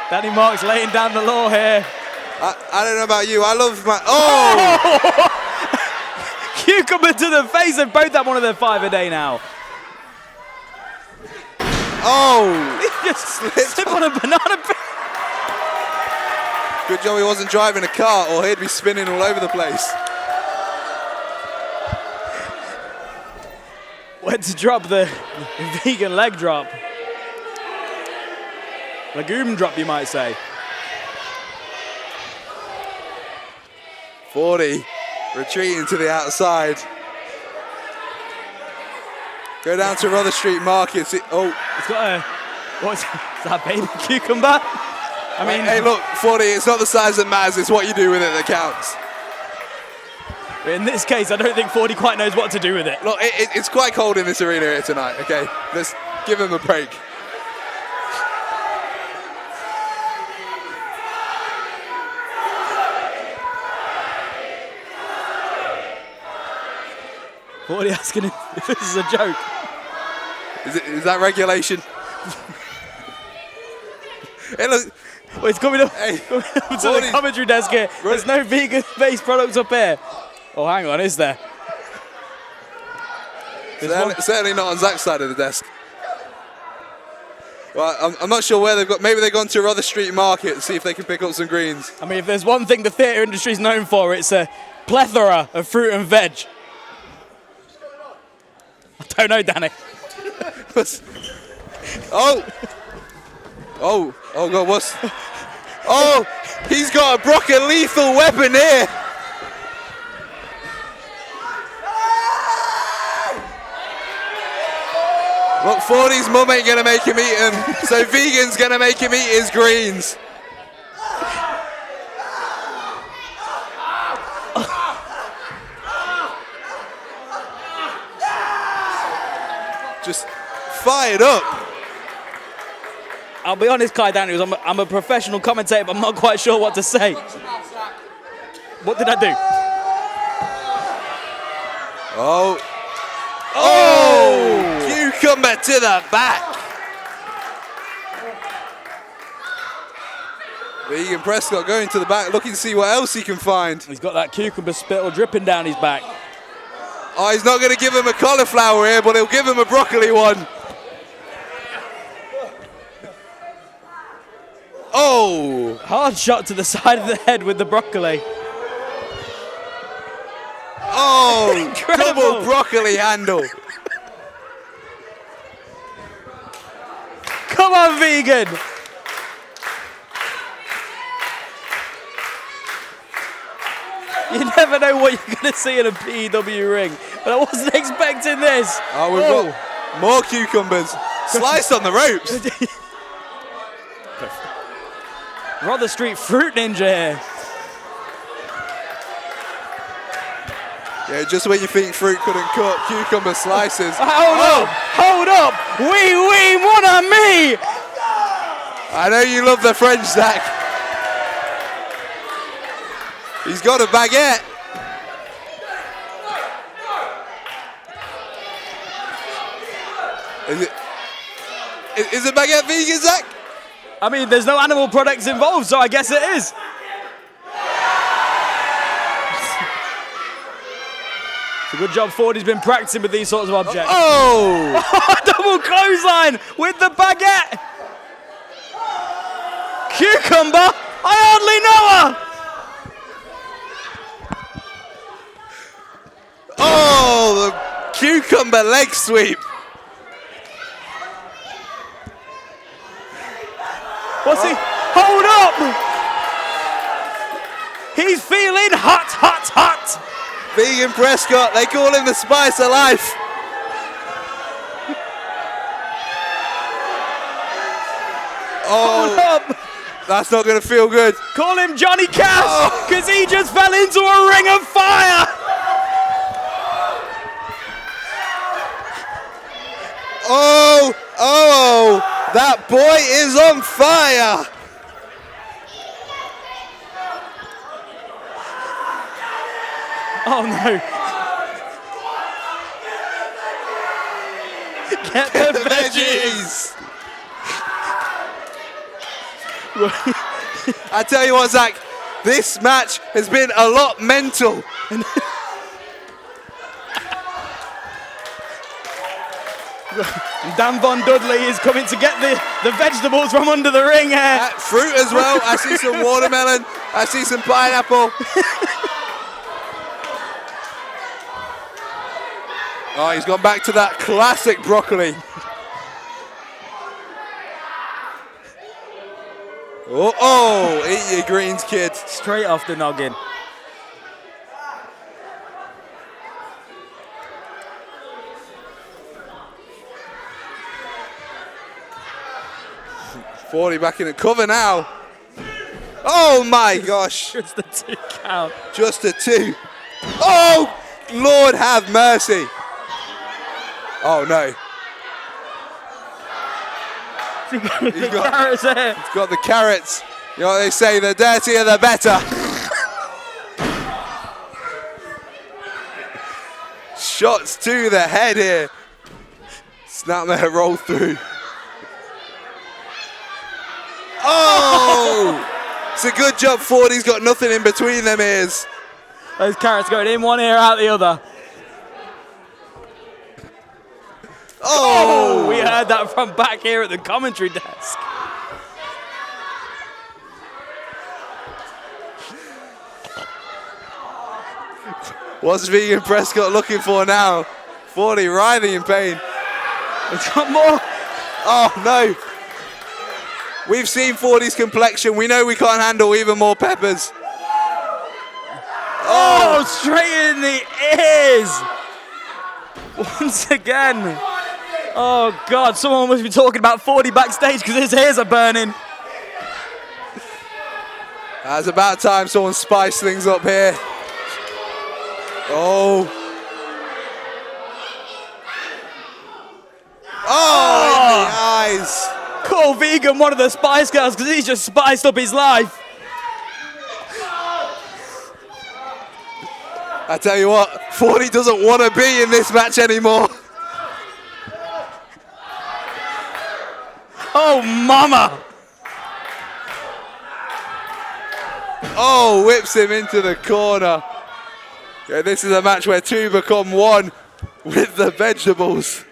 Danny Marks laying down the law here. I don't know about you. I love my. Oh! Cucumber to the face. They've both had one of their 5 a day now. Oh! He just slip on a banana peel. Good job he wasn't driving a car, or he'd be spinning all over the place. Went to drop the vegan leg drop. Legume drop, you might say. 40, retreating to the outside. Go down to Rother Street Market. Oh, It's got a, what's that, baby cucumber? I mean, hey, look, 40, it's not the size that matters, it's what you do with it that counts. in this case, I don't think 40 quite knows what to do with it. Look, it's quite cold in this arena here tonight, okay? Let's give him a break. What are you asking if this is a joke? Is that regulation? Hey, look. Well, it's coming up, Hey, coming up to the commentary desk here. There's no vegan-based products up here. Oh, hang on, is there? Certainly not on Zach's side of the desk. Well, I'm not sure where they've got. Maybe they've gone to Rother Street Market to see if they can pick up some greens. I mean, if there's one thing the theatre industry is known for, it's a plethora of fruit and veg. I don't know, Danny. Oh God, what's... Oh, he's got a Brock a lethal weapon here. Look, 40's mum ain't gonna make him eat them, so Vegan's gonna make him eat his greens. Just fired up. I'll be honest, Kai Daniels, I'm a professional commentator, but I'm not quite sure what to say. What did I do? Oh, cucumber to the back. Vegan Prescott going to the back, looking to see what else he can find. He's got that cucumber spittle dripping down his back. Oh, he's not going to give him a cauliflower here, but he'll give him a broccoli one. Oh! Hard shot to the side of the head with the broccoli. Oh! Incredible. Double broccoli handle. Come on, Vegan! You never know what you're going to see in a P.E.W ring, but I wasn't expecting this. Oh, we've got more cucumbers. Sliced on the ropes. Rother Street Fruit Ninja here. Yeah, just when you think fruit couldn't cut, cucumber slices. Hold up! Oui, mon ami! I know you love the French, Zach. He's got a baguette. Is it baguette vegan, Zach? I mean, there's no animal products involved, so I guess it is. It's a good job Fordy's been practicing with these sorts of objects. Oh! Double clothesline with the baguette. Cucumber, I hardly know her. Oh, the cucumber leg sweep. What's he? Hold up! He's feeling hot, hot, hot. Vegan Prescott, they call him the spice of life. Hold up. That's not going to feel good. Call him Johnny Cash, because he just fell into a ring of fire. Oh, that boy is on fire. Oh no. Get the veggies. I tell you what, Zach, this match has been a lot mental. Dan Von Dudley is coming to get the vegetables from under the ring here. Fruit as well. I see some watermelon. I see some pineapple. Oh, he's gone back to that classic broccoli. Oh, eat your greens, kid. Straight off the noggin. Forty back in the cover now. Oh my gosh. Just the 2 count. Just a 2. Oh, Lord have mercy. Oh no. He's got Carrots here. He's got the carrots. You know what they say, the dirtier the better. Shots to the head here. Snapmare roll through. Oh! It's a good job 40's got nothing in between them ears. Those carrots going in one ear, out the other. Oh! We heard that from back here at the commentary desk. What's Vegan Prescott looking for now? 40 writhing in pain. He's got more. Oh no! We've seen 40's complexion. We know we can't handle even more peppers. Oh, straight in the ears. Once again. Oh God, someone must be talking about 40 backstage because his ears are burning. It's about time someone spiced things up here. Oh. Oh, in the eyes. Call Vegan one of the Spice Girls because he's just spiced up his life. I tell you what, 40 doesn't want to be in this match anymore. Oh, mama. Oh, whips him into the corner. Yeah, this is a match where 2 become 1 with the vegetables.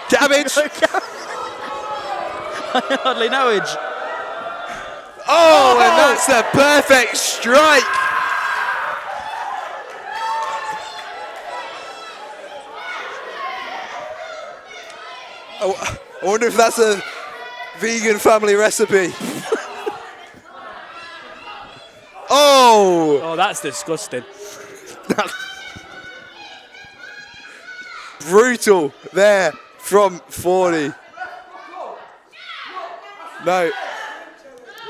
Cabbage. Hardly knowledge. Oh, and that's a perfect strike. Oh, I wonder if that's a vegan family recipe. Oh! Oh, that's disgusting. Brutal there from 40. No.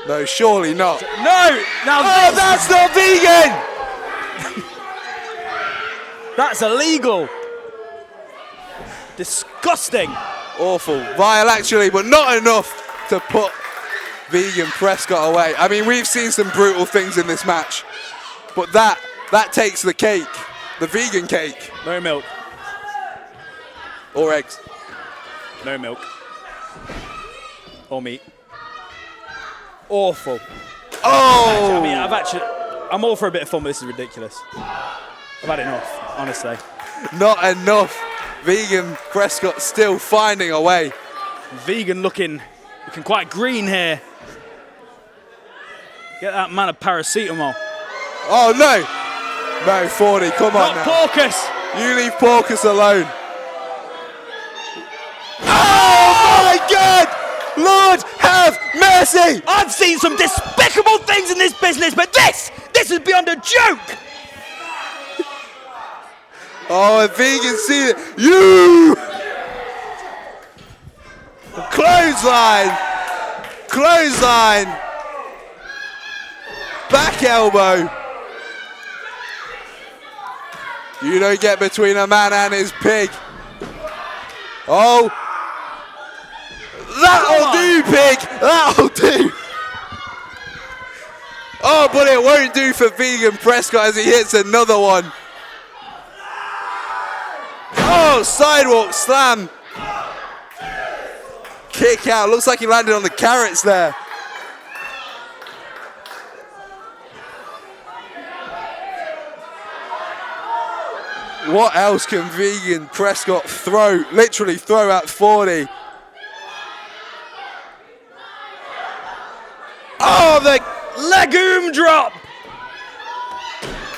No, surely not. No! Now Oh, that's not vegan! That's illegal. Disgusting. Awful. Vile actually, but not enough to put Vegan Prescott away. I mean, we've seen some brutal things in this match, but that takes the cake. The vegan cake. No milk. Or eggs. No milk. Or meat. Awful. Oh! I mean, I'm all for a bit of fun, but this is ridiculous. I've had enough, honestly. Not enough. Vegan Prescott still finding a way. Vegan looking quite green here. Get that man a paracetamol. Oh no! No, 40, come on Not now. Porcus. You leave Porcus alone. Oh my God! Lord have mercy! I've seen some despicable things in this business, but this is beyond a joke. Oh, a vegan see it. You! Clothesline! Clothesline! Back elbow. You don't get between a man and his pig. Oh. That'll do, pig. That'll do. Oh, but it won't do for Vegan Prescott as he hits another one. Oh, sidewalk slam. Kick out. Looks like he landed on the carrots there. What else can Vegan Prescott throw? Literally throw at 40. Oh, the legume drop.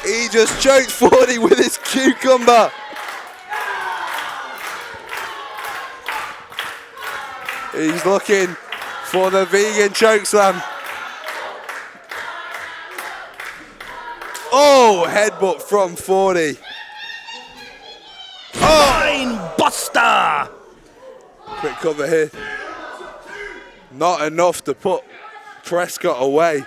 He just choked 40 with his cucumber. He's looking for the vegan chokeslam. Oh, headbutt from 40. Spine buster. Quick cover here. Not enough to put Prescott away.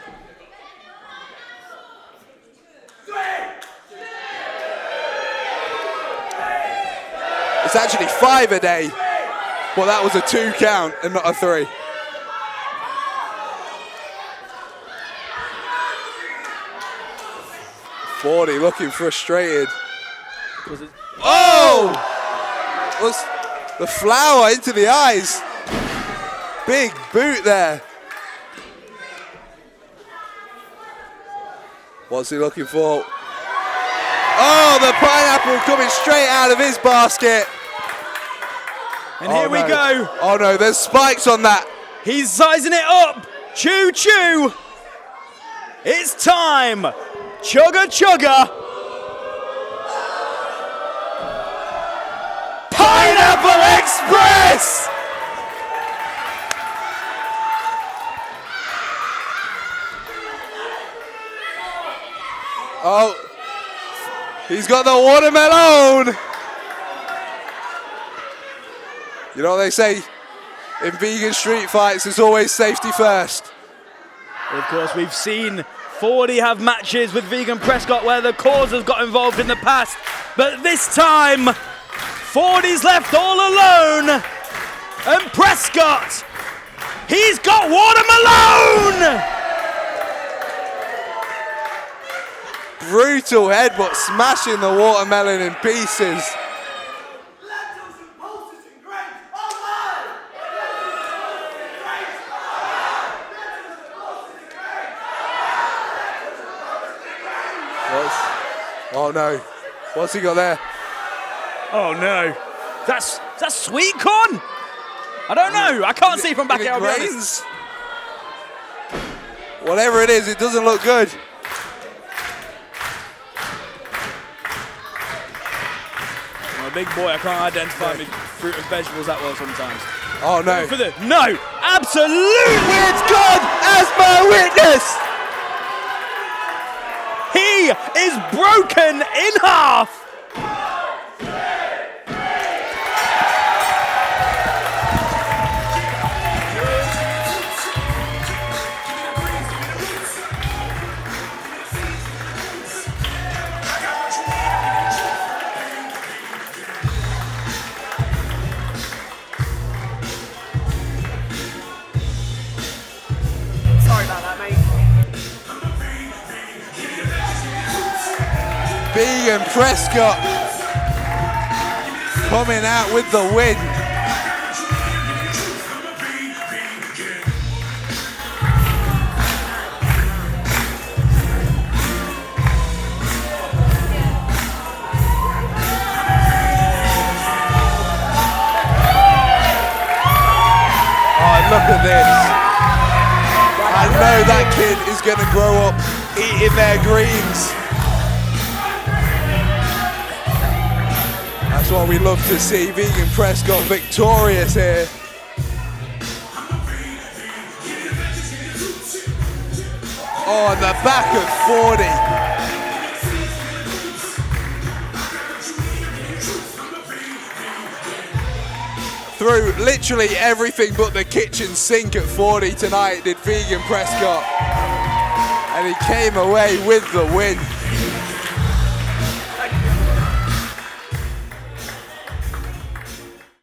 It's actually 5 a day. Well, that was a 2 count and not a 3. Forty looking frustrated. Oh! Was the flower into the eyes. Big boot there. What's he looking for? Oh, the pineapple coming straight out of his basket. And here we go. Oh no, there's spikes on that. He's sizing it up. Choo choo. It's time. Chugga chugga. Pineapple Express! Oh, he's got the watermelon. You know what they say in vegan street fights, there's always safety first. Of course, we've seen 40 have matches with Vegan Prescott where the cause has got involved in the past, but this time 40's left all alone, and Prescott, he's got watermelon! Brutal headbutt, smashing the watermelon in pieces. Oh no, what's he got there? Oh no, that's sweet corn? I don't know, I can't see from back here, I'll be honest. Whatever it is, it doesn't look good. I'm a big boy, I can't identify with fruit and vegetables that well sometimes. Oh no. No, absolutely! With God as my witness! He is broken in half! Sorry about that, mate. Vegan Prescott coming out with the win. Oh, look at this. I know that kid is going to grow up eating their greens. That's what we love to see. Vegan Prescott victorious here. Oh, on the back of 40. Through literally everything but the kitchen sink at 40 tonight did Vegan Prescott. And he came away with the win.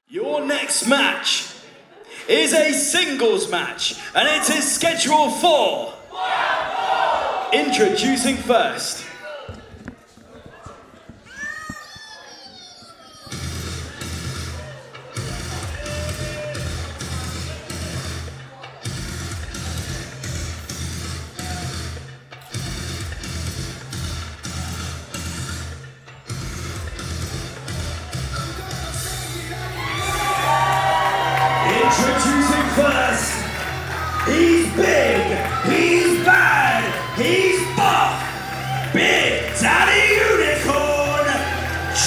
Your next match is a singles match, and it is scheduled for... Introducing first,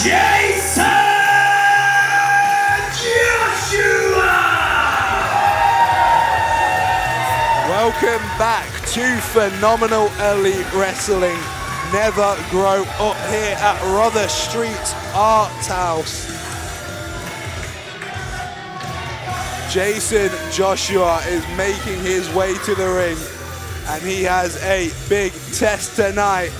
Jason Joshua! Welcome back to Phenomenal Elite Wrestling. Never Grow Up here at Rother Street's Art House. Jason Joshua is making his way to the ring, and he has a big test tonight.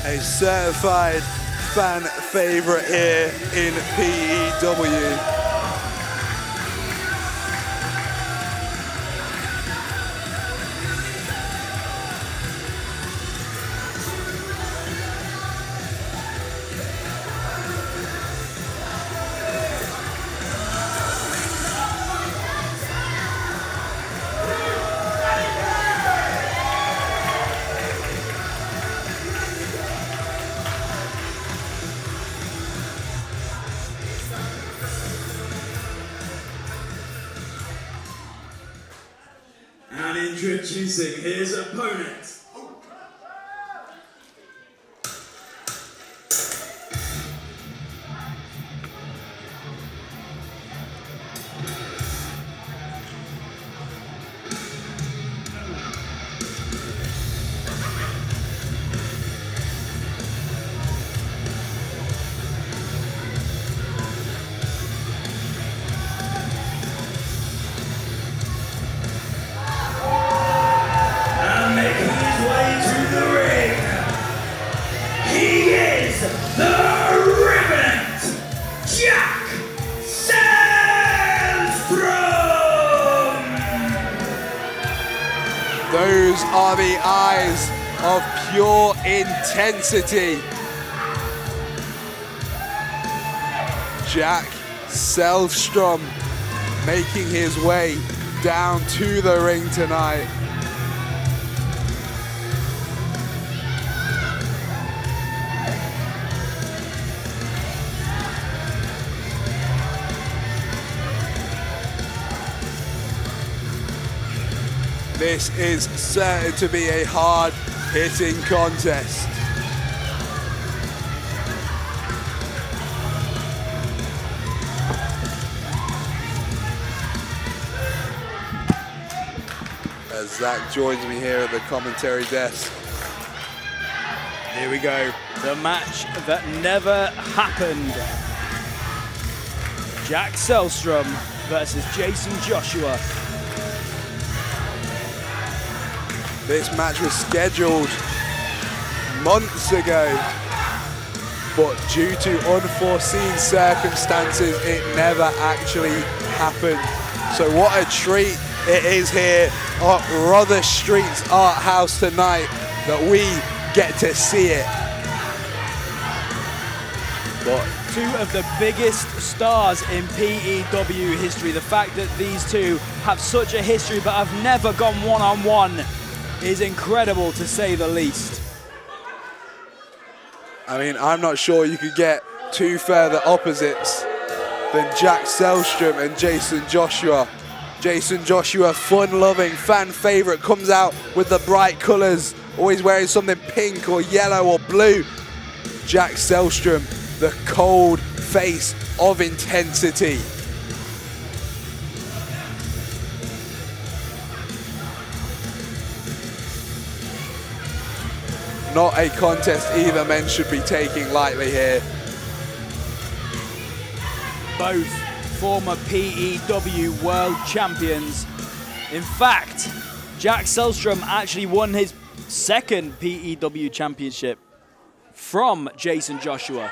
A certified fan favorite here in P.E.W. And introducing his opponent. Those are the eyes of pure intensity. Jack Selstrom making his way down to the ring tonight. This is certain to be a hard-hitting contest. As Zach joins me here at the commentary desk. Here we go, the match that never happened. Jack Selstrom versus Jason Joshua. This match was scheduled months ago, but due to unforeseen circumstances, it never actually happened. So what a treat it is here at Rother Street's Art House tonight that we get to see it. But two of the biggest stars in P.E.W. history, the fact that these two have such a history but have never gone one-on-one is incredible, to say the least. I mean, I'm not sure you could get two further opposites than Jack Selstrom and Jason Joshua. Jason Joshua, fun-loving, fan favorite, comes out with the bright colors, always wearing something pink or yellow or blue. Jack Selstrom, the cold face of intensity. Not a contest either men should be taking lightly here. Both former P.E.W. world champions. In fact, Jack Selstrom actually won his second P.E.W. championship from Jason Joshua.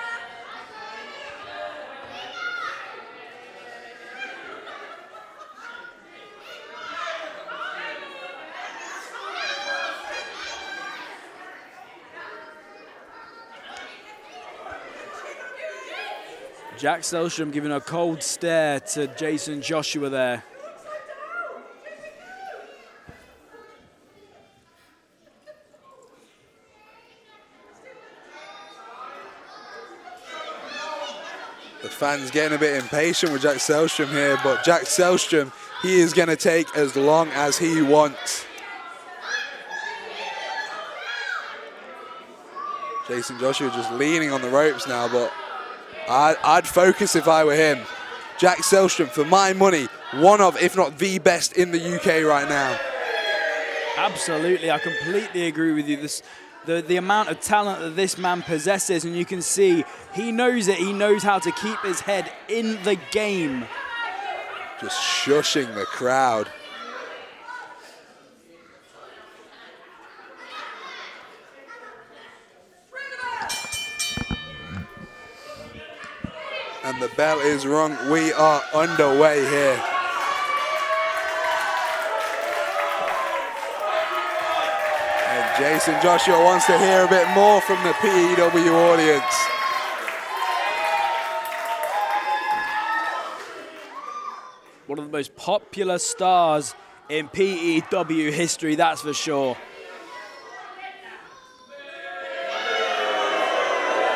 Jack Selstrom giving a cold stare to Jason Joshua there. The Fans getting a bit impatient with Jack Selstrom here, but Jack Selstrom, he is going to take as long as he wants. Jason Joshua just leaning on the ropes now, but I'd focus if I were him. Jack Selstrom, for my money, one of, if not the best in the UK right now. Absolutely, I completely agree with you. The amount of talent that this man possesses, and you can see he knows it. He knows how to keep his head in the game. Just shushing the crowd. And the bell is rung. We are underway here. And Jason Joshua wants to hear a bit more from the P.E.W. audience. One of the most popular stars in P.E.W. history, that's for sure.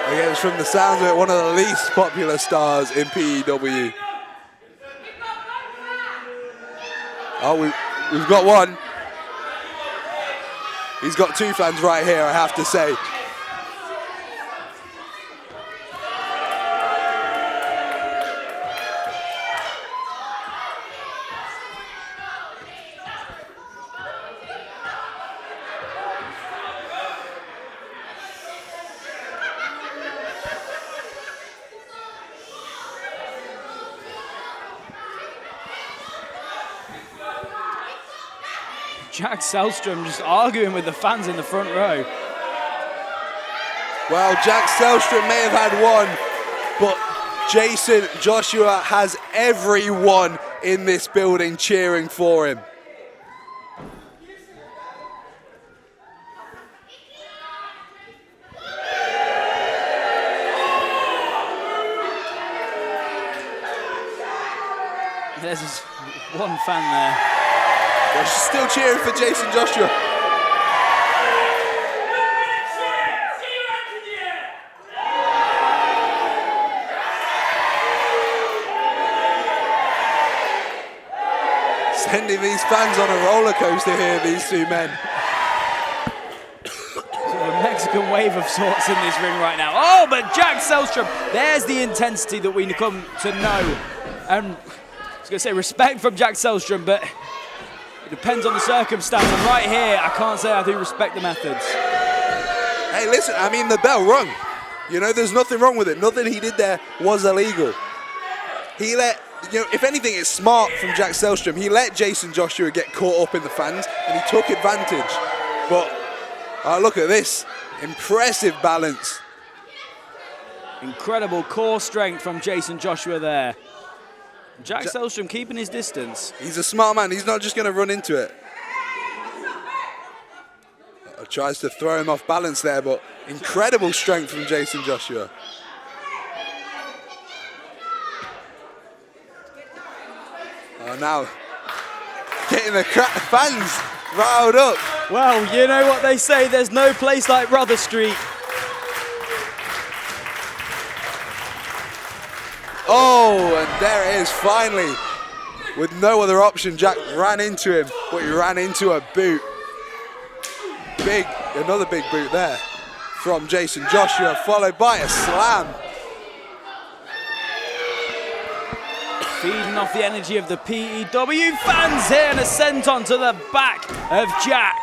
I guess from the sounds of it, one of the least popular stars in P.E.W. Oh, we've got one. He's got two fans right here, I have to say. Jack Selstrom just arguing with the fans in the front row. Well, Jack Selstrom may have had one, but Jason Joshua has everyone in this building cheering for him. There's just one fan there. Well, she's still cheering for Jason Joshua. Sending these fans on a roller coaster here, these two men. Sort of a Mexican wave of sorts in this ring right now. Oh, but Jack Selstrom, there's the intensity that we come to know. And I was going to say respect from Jack Selstrom, but it depends on the circumstance. And right here, I can't say I do respect the methods. Hey, listen, I mean, the bell rung. You know, there's nothing wrong with it. Nothing he did there was illegal. He let, you know, if anything, it's smart from Jack Selstrom. He let Jason Joshua get caught up in the fans, and he took advantage. But look at this. Impressive balance. Incredible core strength from Jason Joshua there. Jack Selstrom keeping his distance. He's a smart man. He's not just going to run into it. Tries to throw him off balance there, but incredible strength from Jason Joshua. Now getting the fans riled up. Well, you know what they say, there's no place like Rother Street. Oh, and there it is finally. With no other option, Jack ran into him, but he ran into a boot. Another big boot there from Jason Joshua, followed by a slam. Feeding off the energy of the P.E.W. fans here, and a senton to the back of Jack.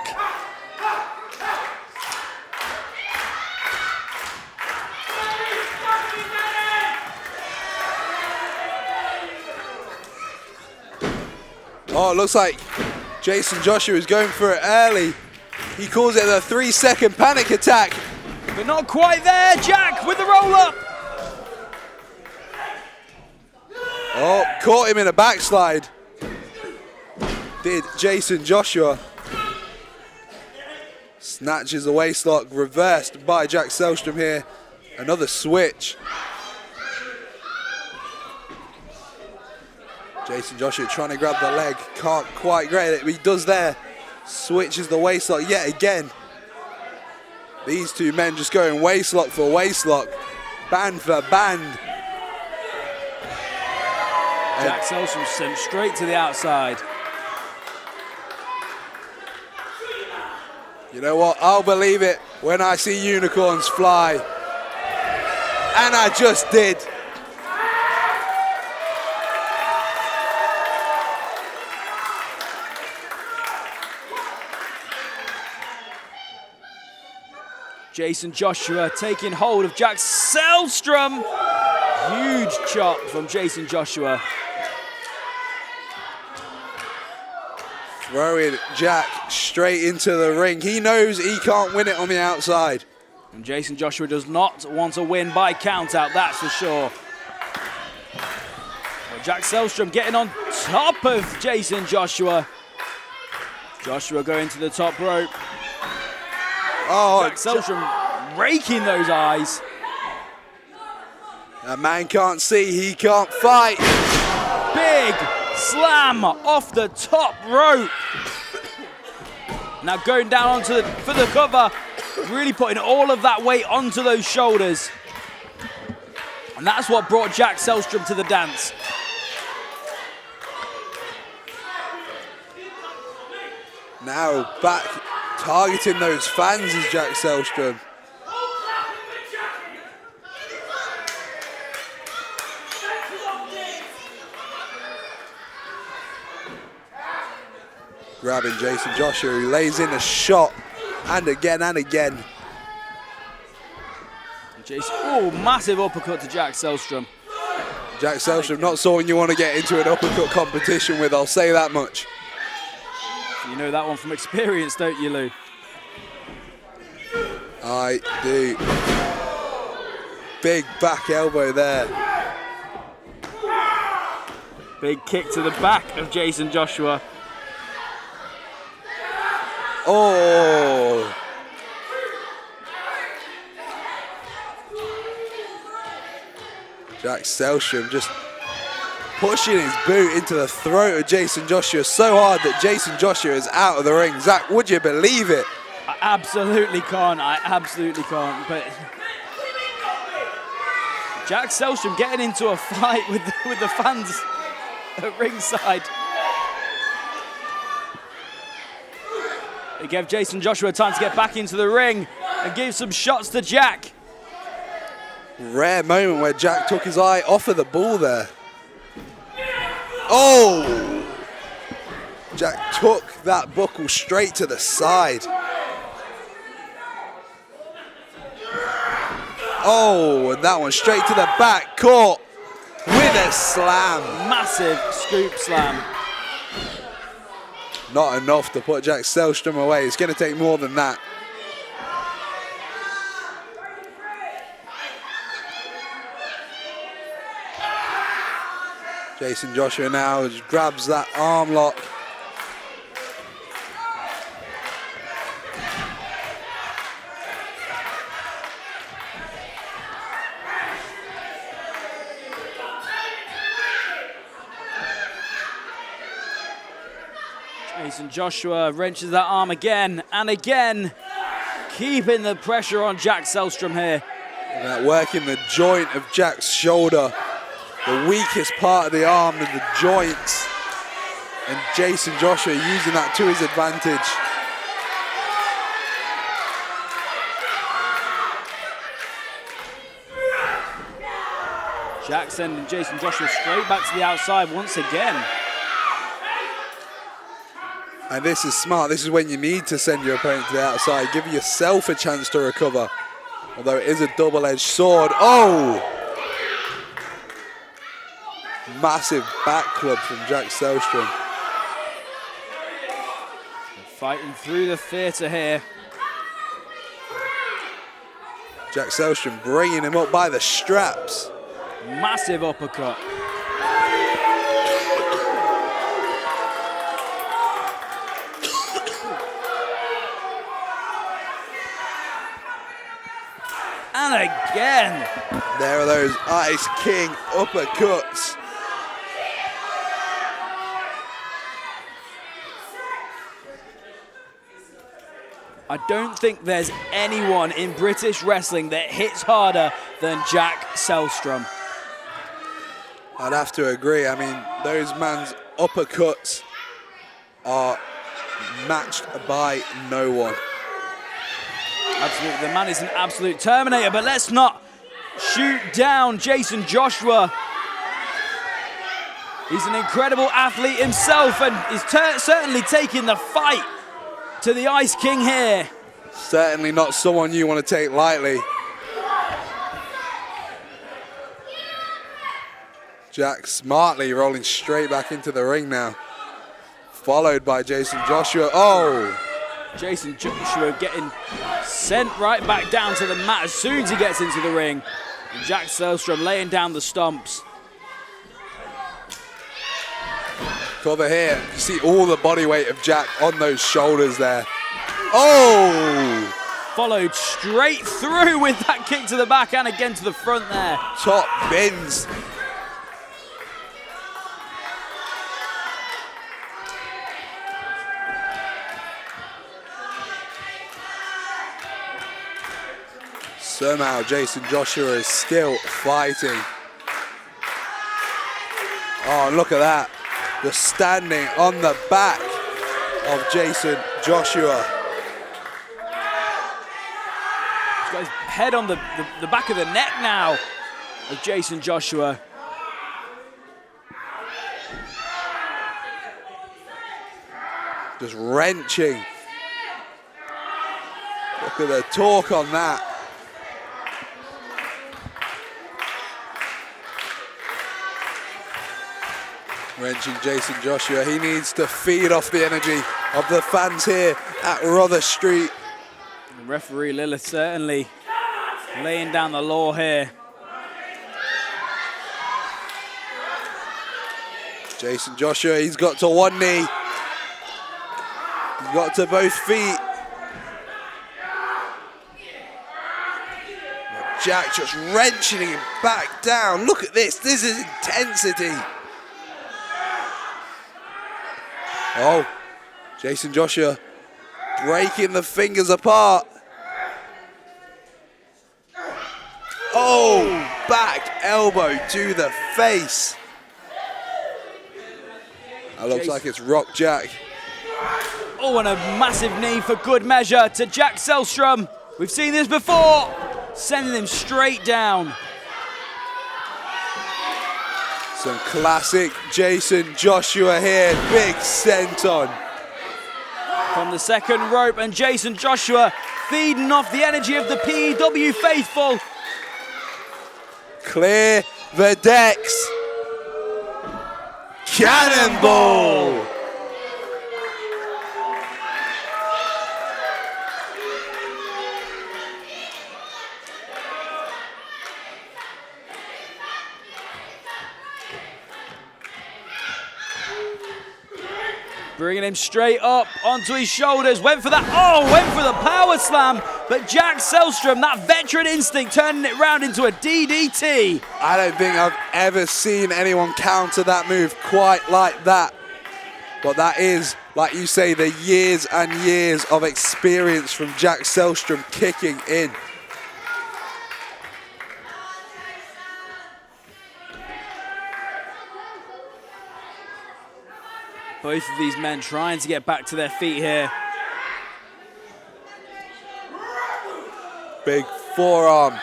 Oh, it looks like Jason Joshua is going for it early. He calls it the 3-second panic attack. But not quite there, Jack with the roll up. Oh, caught him in a backslide. Did Jason Joshua. Snatches the waistlock, reversed by Jack Selstrom here. Another switch. Jason Joshua trying to grab the leg, can't quite get it, but he does there. Switches the waistlock yet again. These two men just going waistlock for waistlock, band for band. Jack Selstrom sent straight to the outside. You know what? I'll believe it when I see unicorns fly. And I just did. Jason Joshua taking hold of Jack Selstrom. Huge chop from Jason Joshua. Throwing Jack straight into the ring. He knows he can't win it on the outside. And Jason Joshua does not want to win by count out, that's for sure. Well, Jack Selstrom getting on top of Jason Joshua. Joshua going to the top rope. Oh, Jack Selstrom raking those eyes. A man can't see, he can't fight. Big slam off the top rope. Now going down for the cover, really putting all of that weight onto those shoulders. And that's what brought Jack Selstrom to the dance. Now back targeting those fans is Jack Selstrom. Grabbing Jason Joshua, who lays in a shot, and again and again. Jason, oh, massive uppercut to Jack Selstrom. Jack Selstrom, not someone you want to get into an uppercut competition with, I'll say that much. You know that one from experience, don't you, Lou? I do. Big back elbow there. Big kick to the back of Jason Joshua. Oh. Jack Selstrom just pushing his boot into the throat of Jason Joshua so hard that Jason Joshua is out of the ring. Zach, would you believe it? I absolutely can't. I absolutely can't. But Jack Selstrom getting into a fight with the fans at ringside. It gave Jason Joshua time to get back into the ring and give some shots to Jack. Rare moment where Jack took his eye off of the ball there. Oh! Jack took that buckle straight to the side. Oh, and that one straight to the back, caught with a slam. Massive scoop slam. Not enough to put Jack Selstrom away. It's going to take more than that. Jason Joshua now just grabs that arm lock. Jason Joshua wrenches that arm again and again, keeping the pressure on Jack Selstrom here. That working the joint of Jack's shoulder, the weakest part of the arm and the joints. And Jason Joshua using that to his advantage. Jack sending Jason Joshua straight back to the outside once again. And this is smart. This is when you need to send your opponent to the outside. Give yourself a chance to recover. Although it is a double-edged sword. Oh! Massive back club from Jack Selstrom. Fighting through the theatre here. Jack Selstrom bringing him up by the straps. Massive uppercut. And again. There are those Ice King uppercuts. I don't think there's anyone in British wrestling that hits harder than Jack Selstrom. I'd have to agree. I mean, those man's uppercuts are matched by no one. Absolutely, the man is an absolute Terminator, but let's not shoot down Jason Joshua. He's an incredible athlete himself and is certainly taking the fight to the Ice King here. Certainly not someone you want to take lightly. Jack smartly rolling straight back into the ring now, followed by Jason Joshua. Oh! Jason Joshua getting sent right back down to the mat as soon as he gets into the ring. And Jack Selstrom laying down the stomps. Cover here. You see all the body weight of Jack on those shoulders there. Oh! Followed straight through with that kick to the back and again to the front there. Top bins. Somehow Jason Joshua is still fighting. Oh, look at that. Just standing on the back of Jason Joshua. He's got his head on the back of the neck now of Jason Joshua. Just wrenching. Look at the torque on that. Wrenching Jason Joshua. He needs to feed off the energy of the fans here at Rother Street. The referee Lilith certainly laying down the law here. Jason Joshua, he's got to one knee. He's got to both feet. Jack just wrenching him back down. Look at this. This is intensity. Oh, Jason Joshua breaking the fingers apart. Oh, back elbow to the face. That looks like it's Rock Jack. Oh, and a massive knee for good measure to Jack Selstrom. We've seen this before. Sending him straight down. Some classic Jason Joshua here. Big senton. From the second rope, and Jason Joshua feeding off the energy of the P.E.W faithful. Clear the decks. Cannonball. Bringing him straight up onto his shoulders. Went for that. Oh, went for the power slam. But Jack Selstrom, that veteran instinct, turning it round into a DDT. I don't think I've ever seen anyone counter that move quite like that. But that is, like you say, the years and years of experience from Jack Selstrom kicking in. Both of these men trying to get back to their feet here. Big forearm,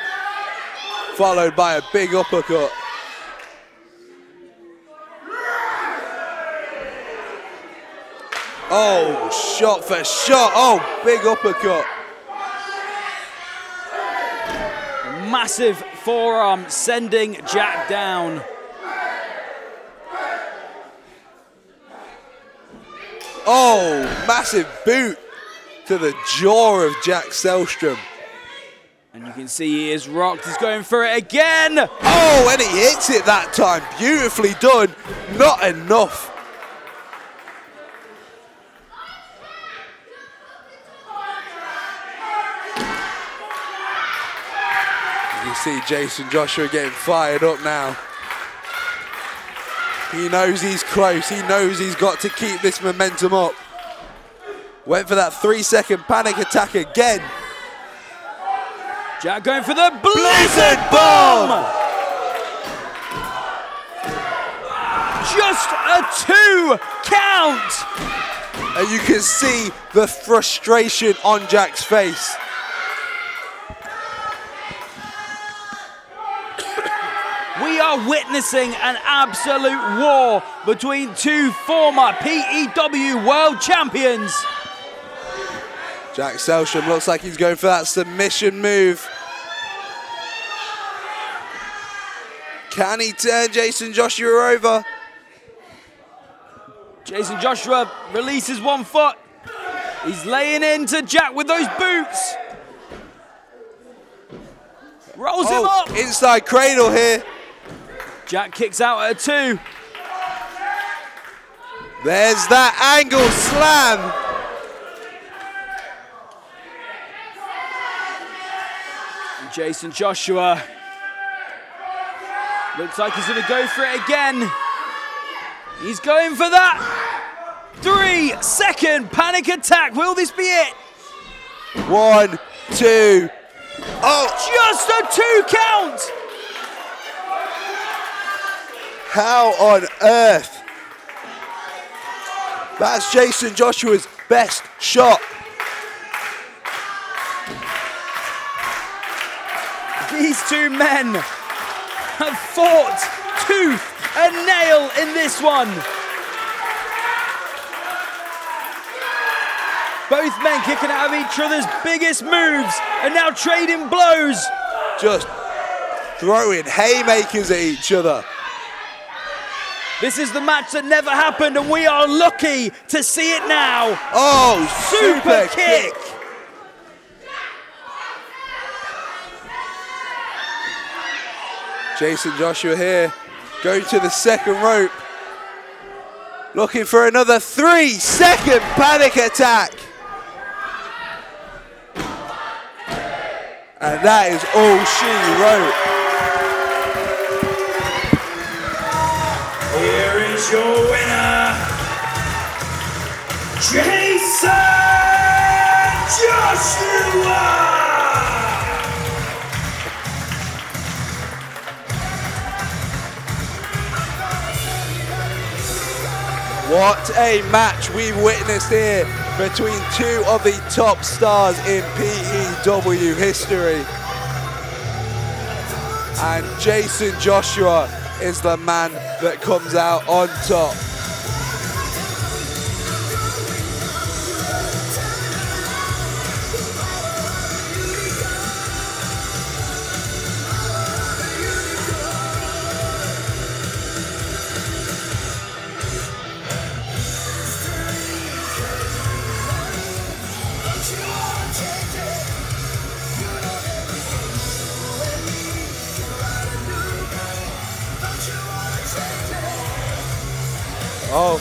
followed by a big uppercut. Oh, shot for shot. Oh, big uppercut. Massive forearm sending Jack down. Oh, massive boot to the jaw of Jack Selstrom. And you can see he is rocked. He's going for it again. Oh, and he hits it that time. Beautifully done. Not enough. You see Jason Joshua getting fired up now. He knows he's close. He knows he's got to keep this momentum up. Went for that 3-second panic attack again. Jack going for the Blizzard Bomb! Just a 2 count. And you can see the frustration on Jack's face. We are witnessing an absolute war between two former P.E.W. world champions. Jack Selstrom looks like he's going for that submission move. Can he turn Jason Joshua over? Jason Joshua releases one foot. He's laying into Jack with those boots. Rolls him up. Inside cradle here. Jack kicks out at a 2. There's that angle slam. And Jason Joshua looks like he's going to go for it again. He's going for that 3-second panic attack. Will this be it? 1, 2. Oh, Just a 2 count. how on earth? That's Jason Joshua's best shot. These two men have fought tooth and nail in this one. Both men kicking out of each other's biggest moves and now trading blows. Just throwing haymakers at each other. This is the match that never happened and we are lucky to see it now. Oh, Super kick. Jason Joshua here, going to the second rope. Looking for another 3-second panic attack. And that is all she wrote. Here is your winner, Jason Joshua! What a match we've witnessed here between two of the top stars in P.E.W. history. And Jason Joshua is the man that comes out on top. Oh,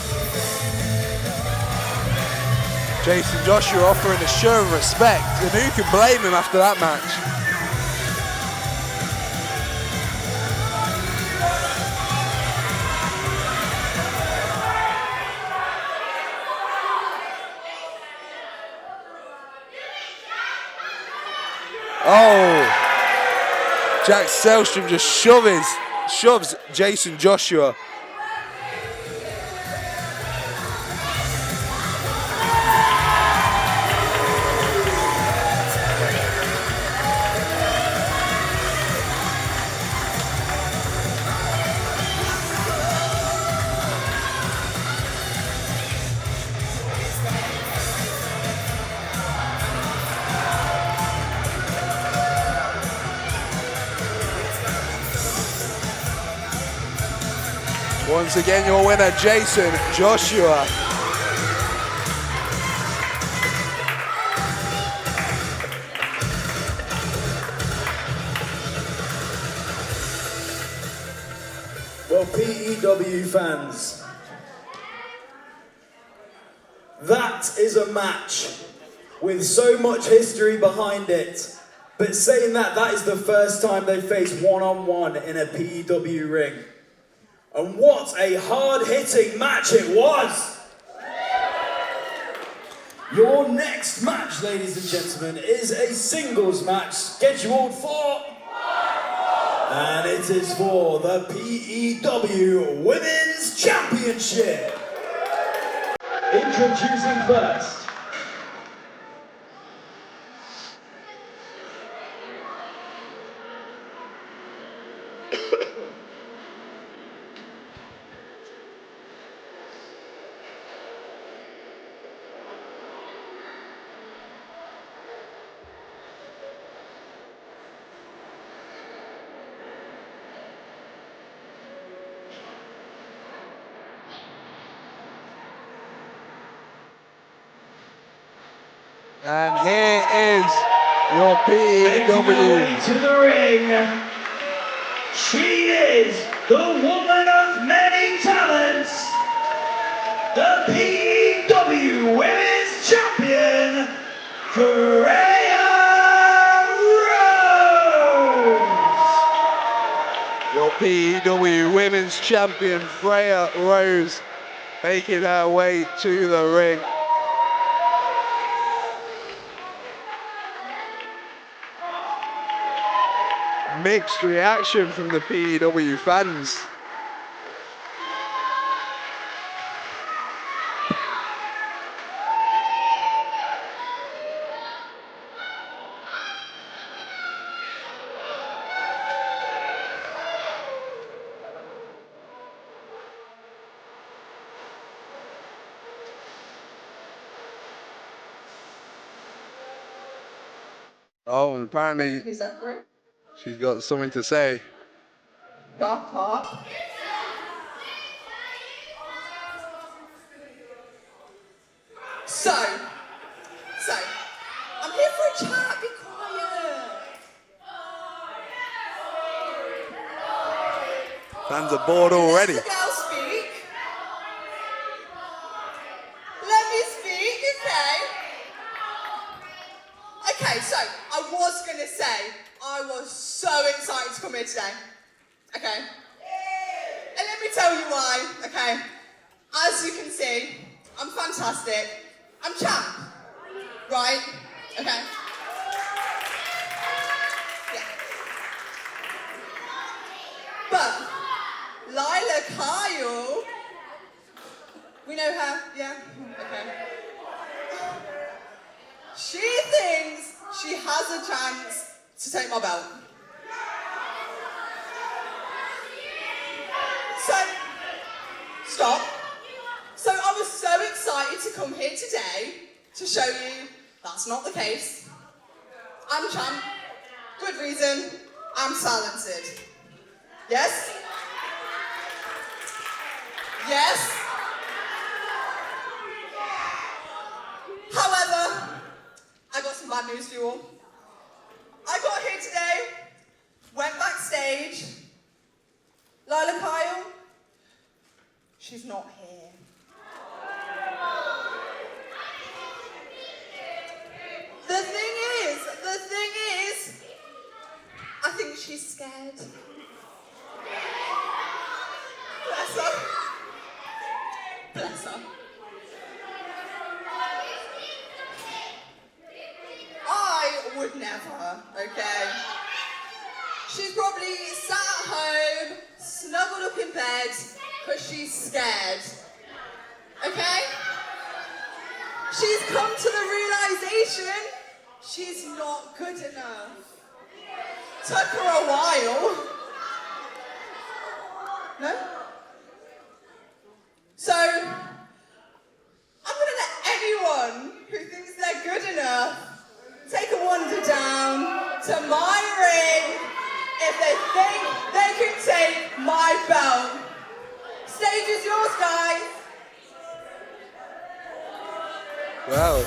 Jason Joshua offering a show of respect, and who can blame him after that match? Oh, Jack Selstrom just shoves Jason Joshua. Once again, your winner, Jason Joshua. Well, P.E.W. fans, that is a match with so much history behind it. But saying that, that is the first time they faced one-on-one in a P.E.W. ring. And what a hard-hitting match it was! Your next match, ladies and gentlemen, is a singles match scheduled for... And it is for the P.E.W. Women's Women's Championship. Introducing first. And here is your P.E.W. To the ring. She is the woman of many talents. The P.E.W. Women's Champion, Freya Rose. Your P.E.W. Women's Champion Freya Rose making her way to the ring. Mixed reaction from the P.E.W. fans. Oh, and apparently Is that great? she's got something to say. Got pop. So, I'm here for a chat, be quiet. Fans are bored already. Let the girl speak. Let me speak, okay? Okay, so I was gonna say I was so excited to come here today. Okay? And let me tell you why, okay? As you can see, I'm fantastic. I'm champ. Right? Okay. Yeah. But Lila Kyle, we know her, yeah? Okay. She thinks she has a chance to take my belt. So, stop. So I was so excited to come here today to show you that's not the case. I'm champ. Good reason. I'm talented. Yes? Yes? However, I got some bad news for you all. I got here today, went backstage. Lila Kyle, she's not here. The thing is, I think she's scared. Bless her. Bless her. I would never, okay? She's probably sat at home, snuggled up in bed, because she's scared. Okay? She's come to the realization she's not good enough. Took her a while. No? So, I'm gonna let anyone who thinks they're good enough take a wander down to my ring if they think they can take my belt. Stage is yours, guys. Well,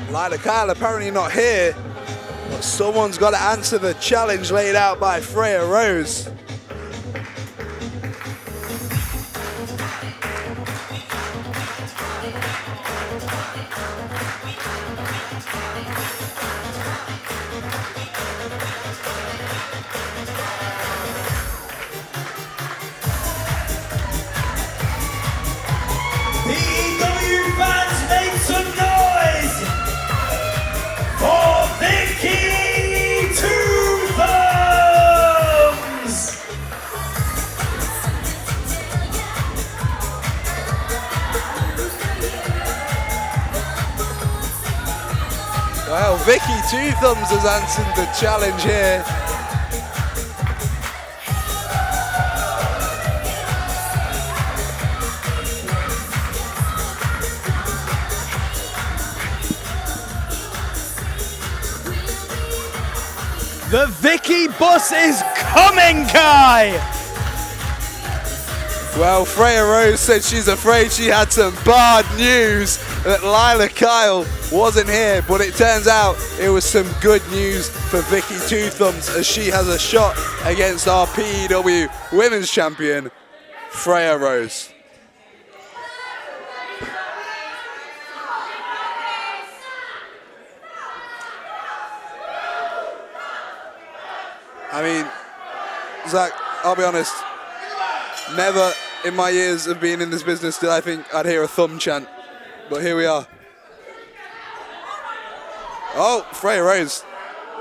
Lila Kyle apparently not here, but someone's got to answer the challenge laid out by Freya Rose. P.E.W. fans, make some noise for Vicky to the Well, Vicky Two Thumbs has answered the challenge here. The Vicky bus is coming, Kai! Well, Freya Rose said she's afraid she had some bad news that Lila Kyle wasn't here, but it turns out it was some good news for Vicky Two Thumbs as she has a shot against our P.E.W. Women's Champion, Freya Rose. I mean, Zach, I'll be honest, never in my years of being in this business did I think I'd hear a thumb chant, but here we are. Oh, Freya Rose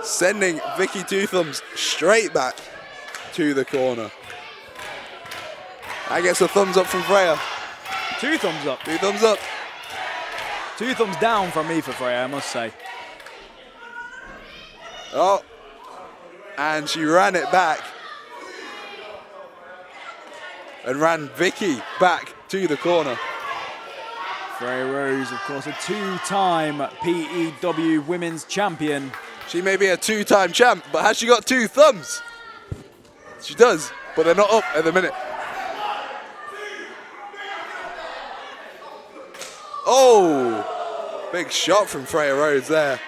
sending Vicky Two Thumbs straight back to the corner. I guess a thumbs up from Freya. 2 thumbs up. 2 thumbs up. 2 thumbs down from me for Freya, I must say. Oh, and she ran it back. And ran Vicky back to the corner. Freya Rose, of course, a 2-time P.E.W. Women's Champion. She may be a 2-time champ, but has she got 2 thumbs? She does, but they're not up at the minute. Oh, big shot from Freya Rose there.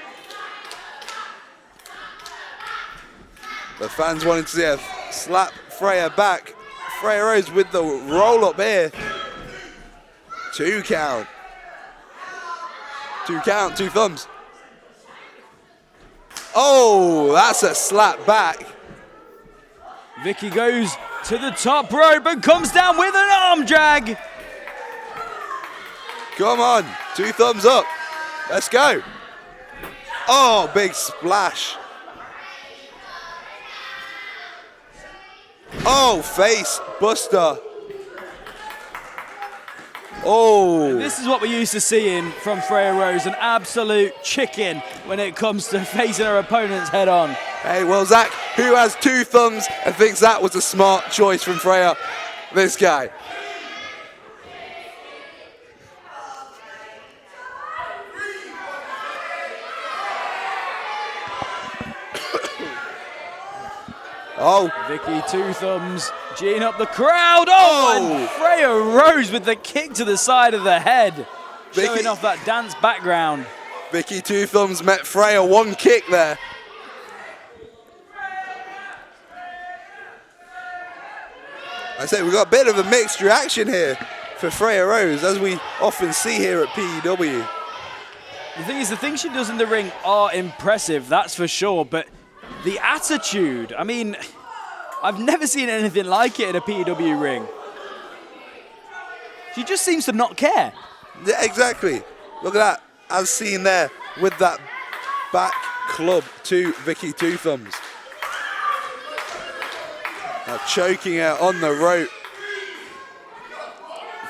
The fans wanted to see her slap Freya back. Freya Rose with the roll up here. 2 count. 2 count, 2 thumbs. Oh, that's a slap back. Vicky goes to the top rope and comes down with an arm drag. Come on, 2 thumbs up. Let's go. Oh, big splash. Oh, face buster. Oh. This is what we're used to seeing from Freya Rose, an absolute chicken when it comes to facing her opponents head on. Hey, well, Zach, who has 2 thumbs and thinks that was a smart choice from Freya? This guy. Oh. Vicky Two Thumbs, geeing up the crowd. Oh, and Freya Rose with the kick to the side of the head. Showing off that dance background. Vicky Two Thumbs met Freya 1 kick there. I say we've got a bit of a mixed reaction here for Freya Rose, as we often see here at P.E.W. The thing is, the things she does in the ring are impressive, that's for sure, but the attitude, I mean, I've never seen anything like it in a P.E.W. ring. She just seems to not care. Yeah, exactly. Look at that, as seen there with that back club to Vicky Two Thumbs. Now choking her on the rope.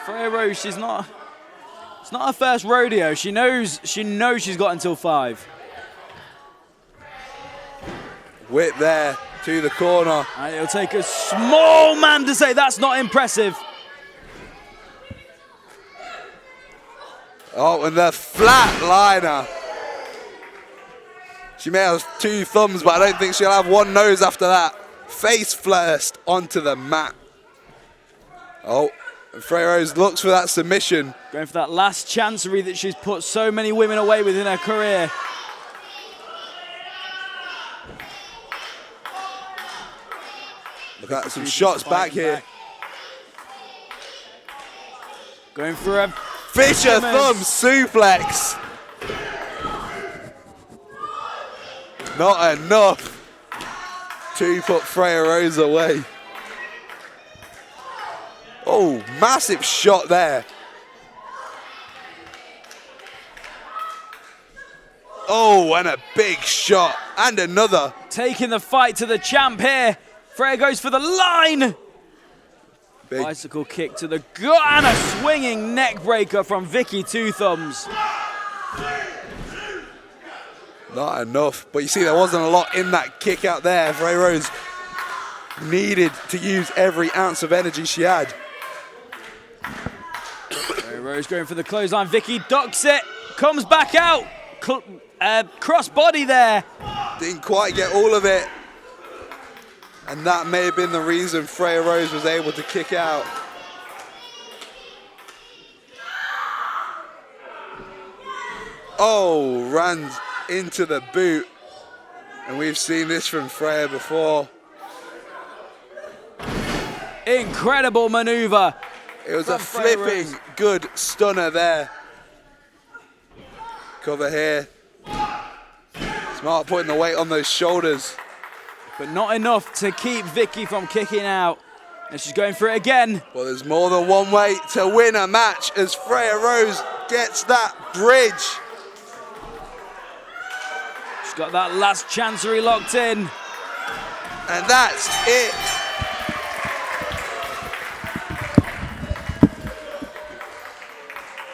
Freya Rose, it's not her first rodeo. She knows she's got until 5. Whip there to the corner. And it'll take a small man to say that's not impressive. Oh, and the flat liner. She may have 2 thumbs, but I don't think she'll have 1 nose after that. Face first onto the mat. Oh, and Freya Rose looks for that submission. Going for that last chancery that she's put so many women away with in her career. Look at some shots back here. Going for a Fisher thumb suplex. Not enough to put Freya Rose away. Oh, massive shot there. Oh, and a big shot. And another. Taking the fight to the champ here. Freya goes for the line. Big. Bicycle kick to the gut and a swinging neck breaker from Vicky Two Thumbs. Not enough. But you see, there wasn't a lot in that kick out there. Freya Rose needed to use every ounce of energy she had. Freya Rose going for the clothesline. Vicky ducks it, comes back out. Cross body there. Didn't quite get all of it. And that may have been the reason Freya Rose was able to kick out. Oh, ran into the boot. And we've seen this from Freya before. Incredible maneuver. It was a flipping good stunner there. Cover here. Smart putting the weight on those shoulders. But not enough to keep Vicky from kicking out. And she's going for it again. Well, there's more than one way to win a match as Freya Rose gets that bridge. She's got that last chancery locked in. And that's it.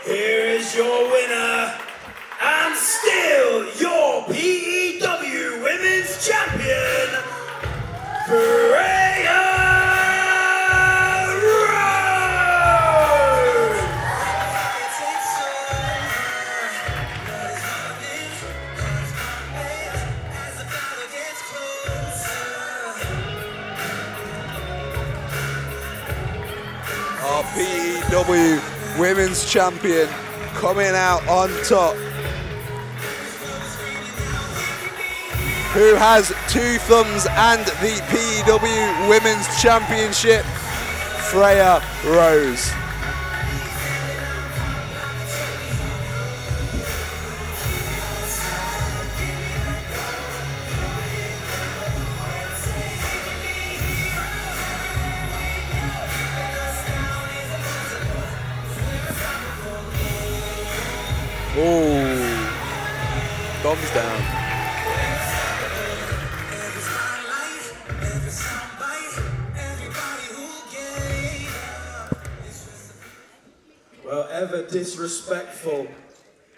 Here is your winner, and still your P.E.W. Women's Champion, Freya Rose! Our P.E.W. Women's Champion coming out on top. Who has 2 thumbs and the P.E.W. Women's Championship? Freya Rose. Oh, thumbs down. Well, ever disrespectful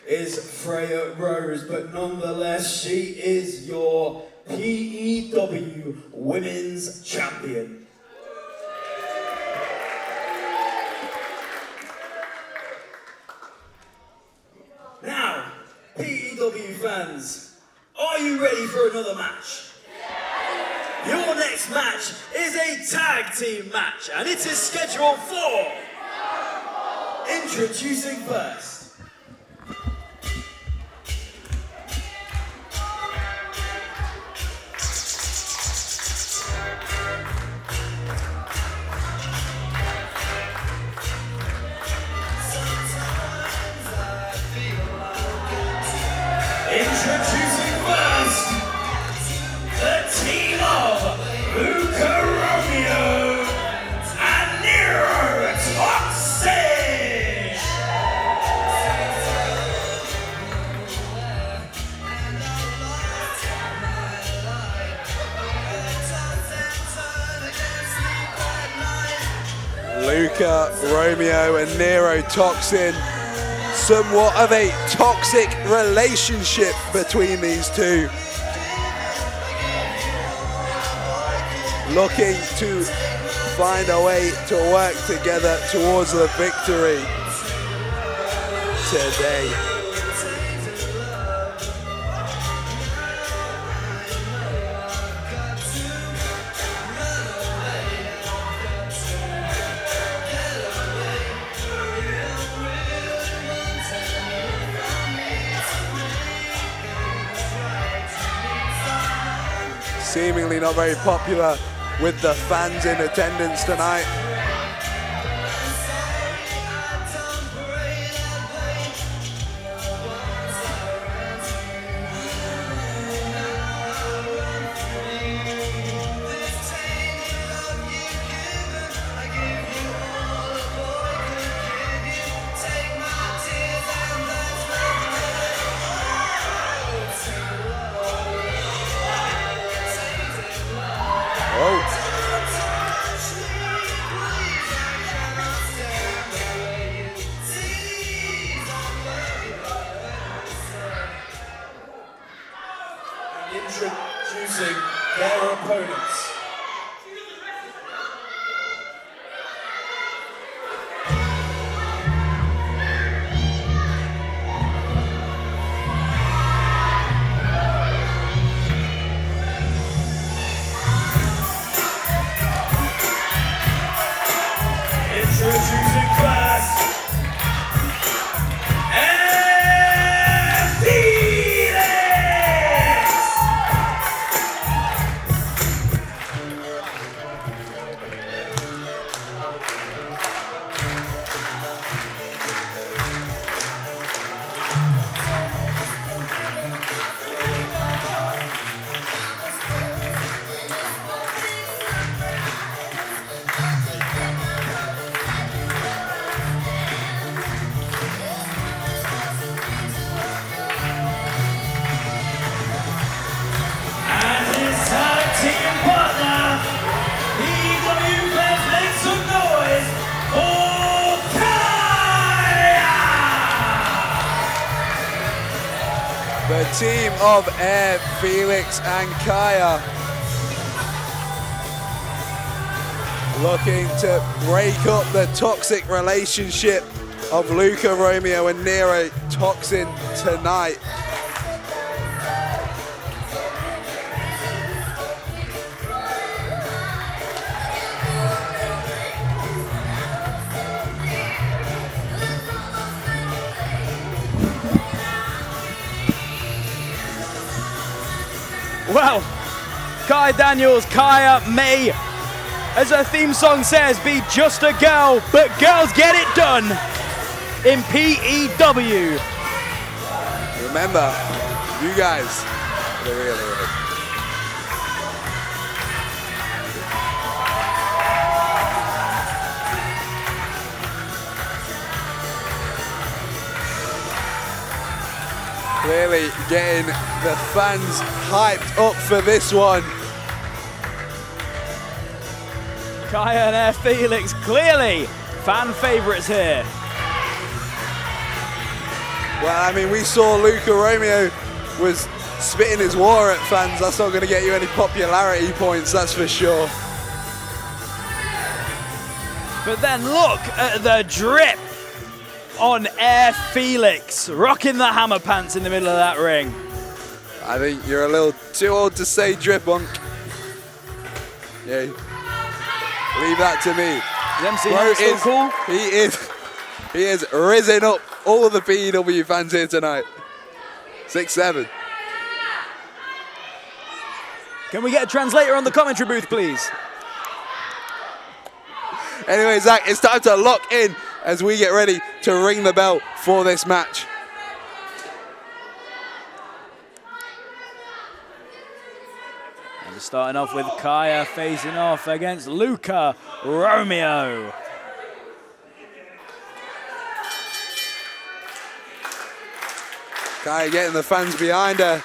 is Freya Rose, but nonetheless, she is your P.E.W. Women's Champion. Now, P.E.W. fans, are you ready for another match? Your next match is a tag team match, and it is scheduled for... Introducing first. Introducing first, the team of Luca Romeo and Nero Toxic! Luca Romeo and Nero Toxin. Somewhat of a toxic relationship between these two. Looking to find a way to work together towards the victory today. Seemingly not very popular with the fans in attendance tonight. opponents. Introducing first, the team of Air, Felix and Kaya looking to break up the toxic relationship of Luca Romeo and Nero Toxin tonight. Well, Kai Daniels, Kaya may, as her theme song says, be just a girl, but girls get it done in P.E.W. Remember, you guys are the real heroes. Clearly getting the fans hyped up for this one. Kaya and Air Felix, clearly fan favourites here. Well, I mean, we saw Luca Romeo was spitting his war at fans. That's not going to get you any popularity points, that's for sure. But then look at the drip on Air Felix, rocking the hammer pants in the middle of that ring. I think you're a little too old to say drip, Unk. Yeah, leave that to me. Is MC still cool? He is risen up all of the P.E.W. fans here tonight. 6-7. Can we get a translator on the commentary booth, please? Anyway, Zach, it's time to lock in as we get ready to ring the bell for this match. And we're starting off with Kaya facing off against Luca Romeo. Kaya getting the fans behind her.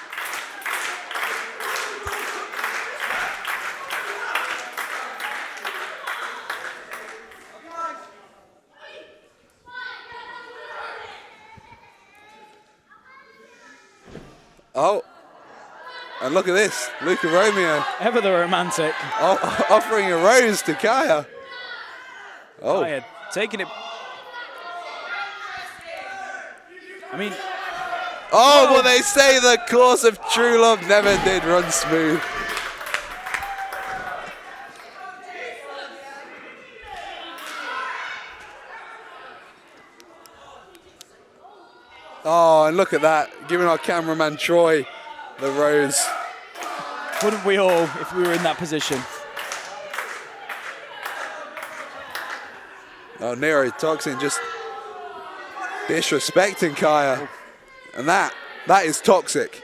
Oh, and look at this, Luca Romeo. Ever the romantic. Offering a rose to Kaya. Oh. Kaya taking it. I mean. Oh, well, they say the course of true love never did run smooth. Oh, and look at that, giving our cameraman Troy the rose. Wouldn't we all if we were in that position? Oh, Nero Toxin just disrespecting Kaya. And that is toxic.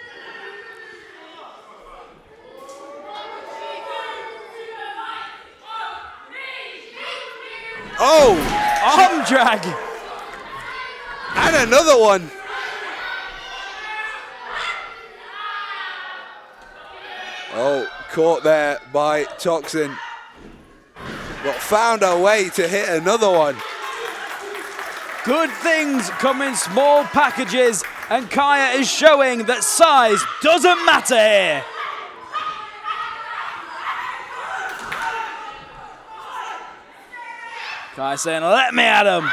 Oh! Arm drag! And another one. Oh, caught there by Toxin. But found a way to hit another one. Good things come in small packages, and Kaya is showing that size doesn't matter here. Kai saying, let me at him.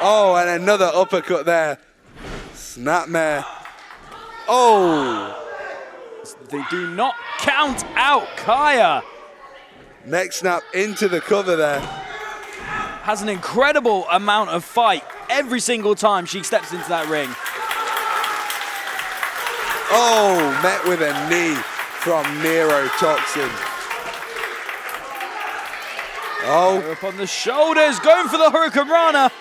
Oh, and another uppercut there. Snapmare. Oh! They do not count out Kaya. Neck snap into the cover there. Has an incredible amount of fight every single time she steps into that ring. Oh, met with a knee from Neurotoxin. Oh. They're up on the shoulders, going for the Hurricane Rana.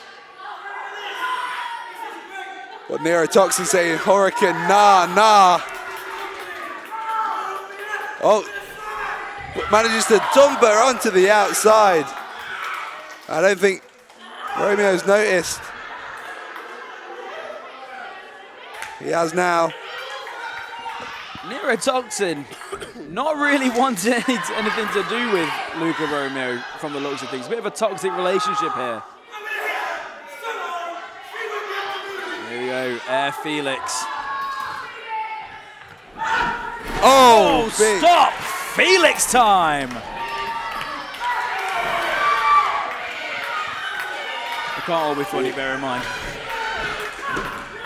But Neurotoxin saying, Hurricane, nah. Oh, manages to dump her onto the outside. I don't think Romeo's noticed. He has now. Neurotoxin not really wanting anything to do with Luca Romeo from the looks of things. Bit of a toxic relationship here. Here we go, Air Felix. Oh, stop! Felix time! It can't all be funny, bear in mind.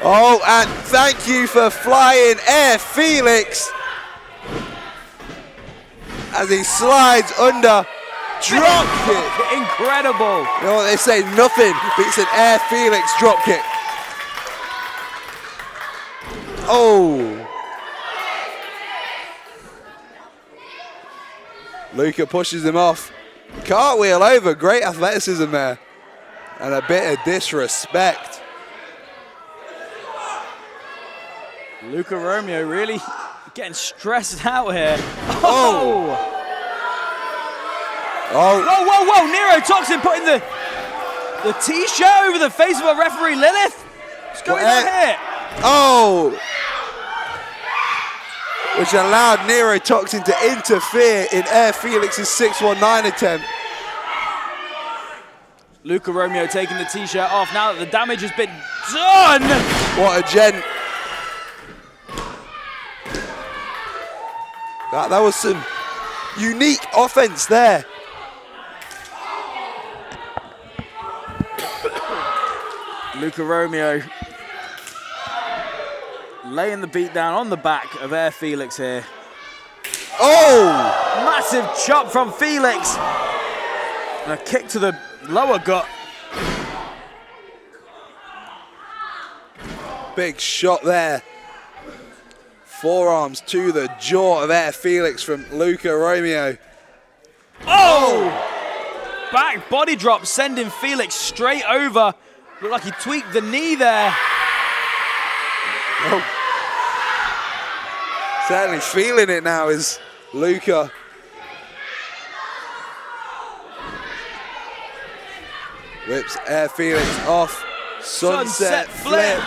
Oh, and thank you for flying Air Felix as he slides under. Drop kick. Incredible. You know what they say, nothing beats an Air Felix drop kick. Oh. Luca pushes him off. Cartwheel over, great athleticism there. And a bit of disrespect. Luca Romeo really getting stressed out here. Oh! Whoa! Neurotoxin putting the t-shirt over the face of a referee, Lilith. What's going on here? Oh! Which allowed Neurotoxin to interfere in Air Felix's 619 attempt. Luca Romeo taking the t-shirt off now that the damage has been done. What a gent. That was some unique offense there. Luca Romeo laying the beat down on the back of Air Felix here. Oh! Massive chop from Felix. And a kick to the lower gut. Big shot there. Forearms to the jaw of Air Felix from Luca Romeo. Oh! Back body drop sending Felix straight over. Looked like he tweaked the knee there. Oh. Certainly feeling it now is Luca. Whips Air Felix off. Sunset flip.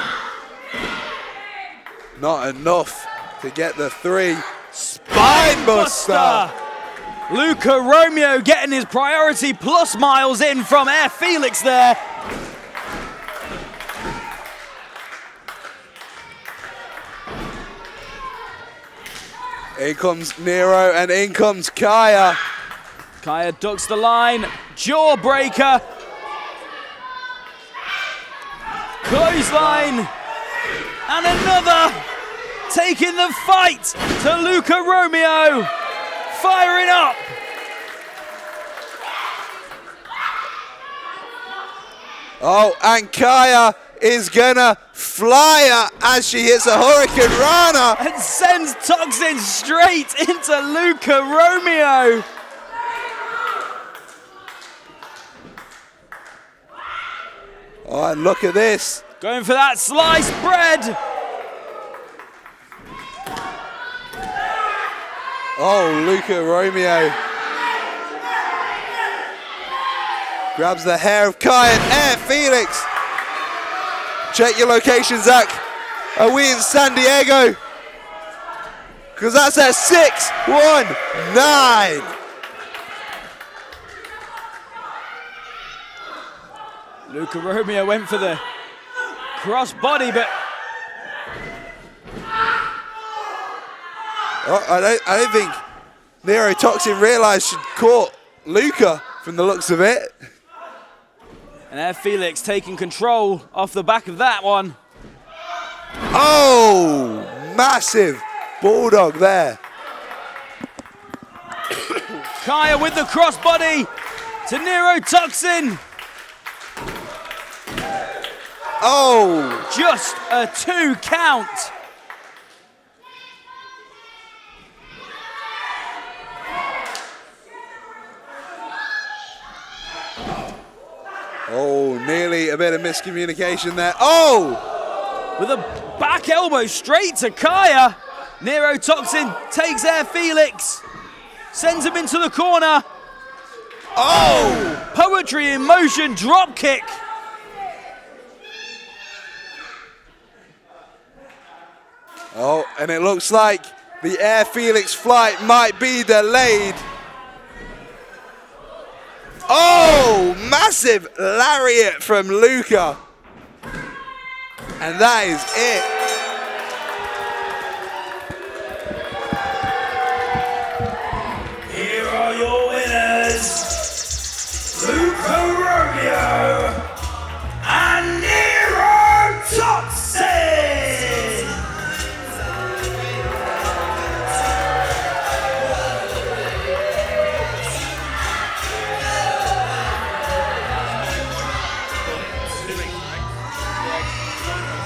Not enough to get the 3. Spine buster. Luca Romeo getting his priority plus miles in from Air Felix there. In comes Nero and in comes Kaya. Kaya ducks the line. Jawbreaker. Clothesline. And another. Taking the fight to Luca Romeo. Firing up. Oh, and Kaya is gonna fly her as she hits a Hurricane Rana. And sends Toxin straight into Luca Romeo. Oh, and look at this. Going for that sliced bread. Oh, Luca Romeo grabs the hair of Kai and Air Felix. Check your location, Zach. Are we in San Diego? Because that's at 619. Luca Romeo went for the cross body, but I don't think Neurotoxin realised she'd caught Luca from the looks of it. And there Felix taking control off the back of that one. Oh, massive bulldog there. Kaya with the crossbody to neurotoxin. Oh, Just a 2 count. oh, nearly a bit of miscommunication there. Oh, With a back elbow straight to Kaya. Neurotoxin takes Air Felix. Sends him into the corner. oh, Poetry in motion drop kick. oh, and it looks like the Air Felix flight might be delayed. Oh, massive lariat from Luca. And that is it. Here are your winners, Luca Romeo and neurotoxin.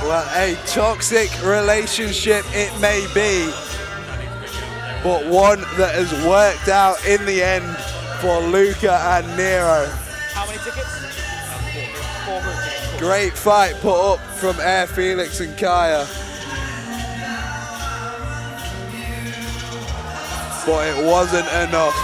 Well, a toxic relationship it may be, but one that has worked out in the end for Luca and Nero. How many tickets? 4 tickets. Great fight put up from Air Felix and Kaya. But it wasn't enough.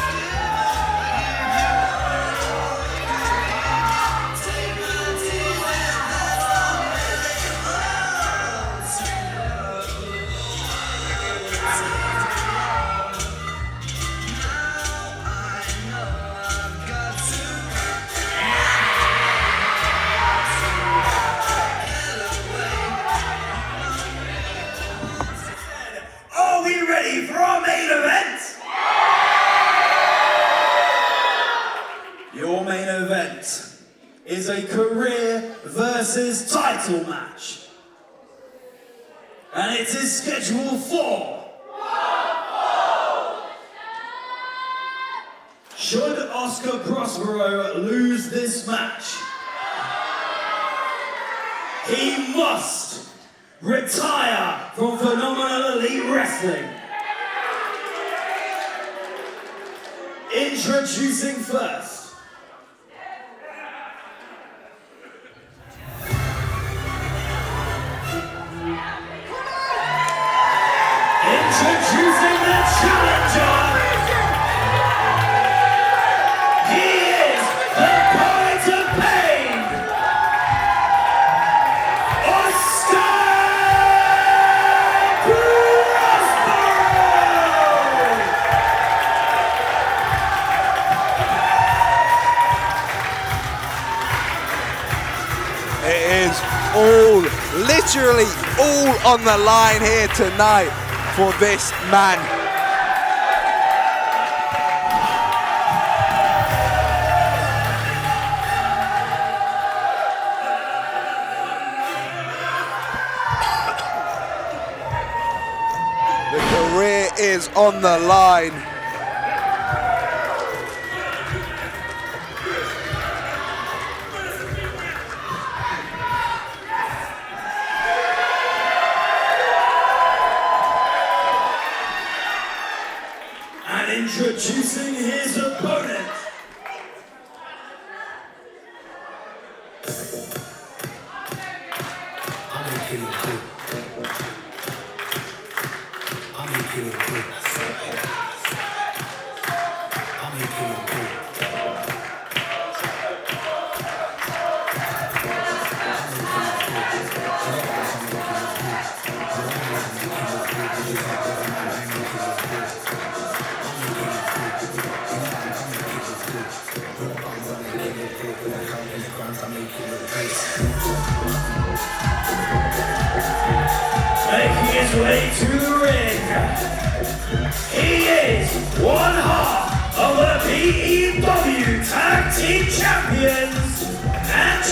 Are we ready for our main event? Your main event is a career versus title match. And it is scheduled for... Should Oscar Prospero lose this match, he must retire from Phenomenal Elite Wrestling. Introducing first. Introducing the challenger. He is the Poet of Pain, Oscar Prospero. It is all, literally all on the line here tonight for this man. The career is on the line. And introducing his opponent. Making his way to the ring, he is one half of the P.E.W. Tag Team Champions and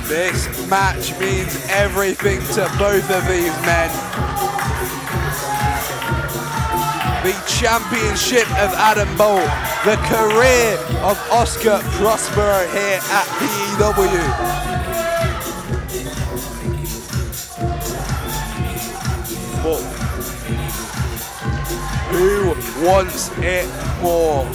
This match means everything to both of these men. The championship of Adam Bolt, the career of Oscar Prospero here at P.E.W. But who wants it more?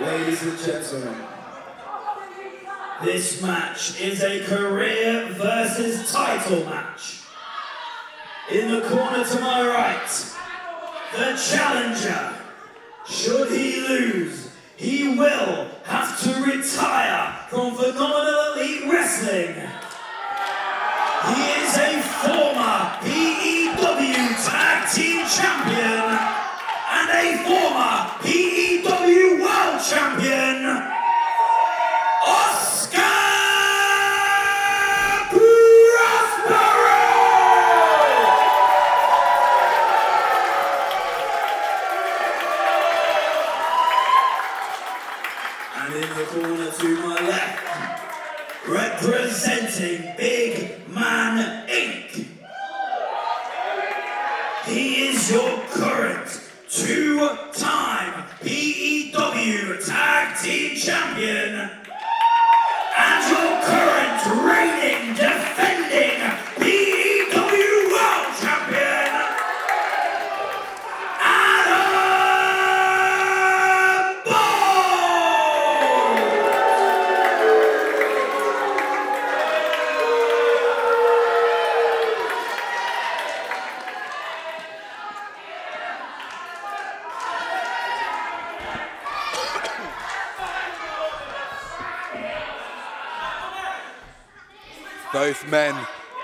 Ladies and gentlemen, this match is a career versus title match. In the corner to my right, the challenger. Should he lose, he will have to retire from Phenomenal Elite Wrestling. He is a former P.E.W. Tag Team Champion and a former P.E.W. World Champion, Oscar Prospero! And in the corner to my left, representing Big Man Inc., he is your current two-time P.E.W. Tag Team Champion and your current reigning, defending P.E.W. World Champion, Adam Both men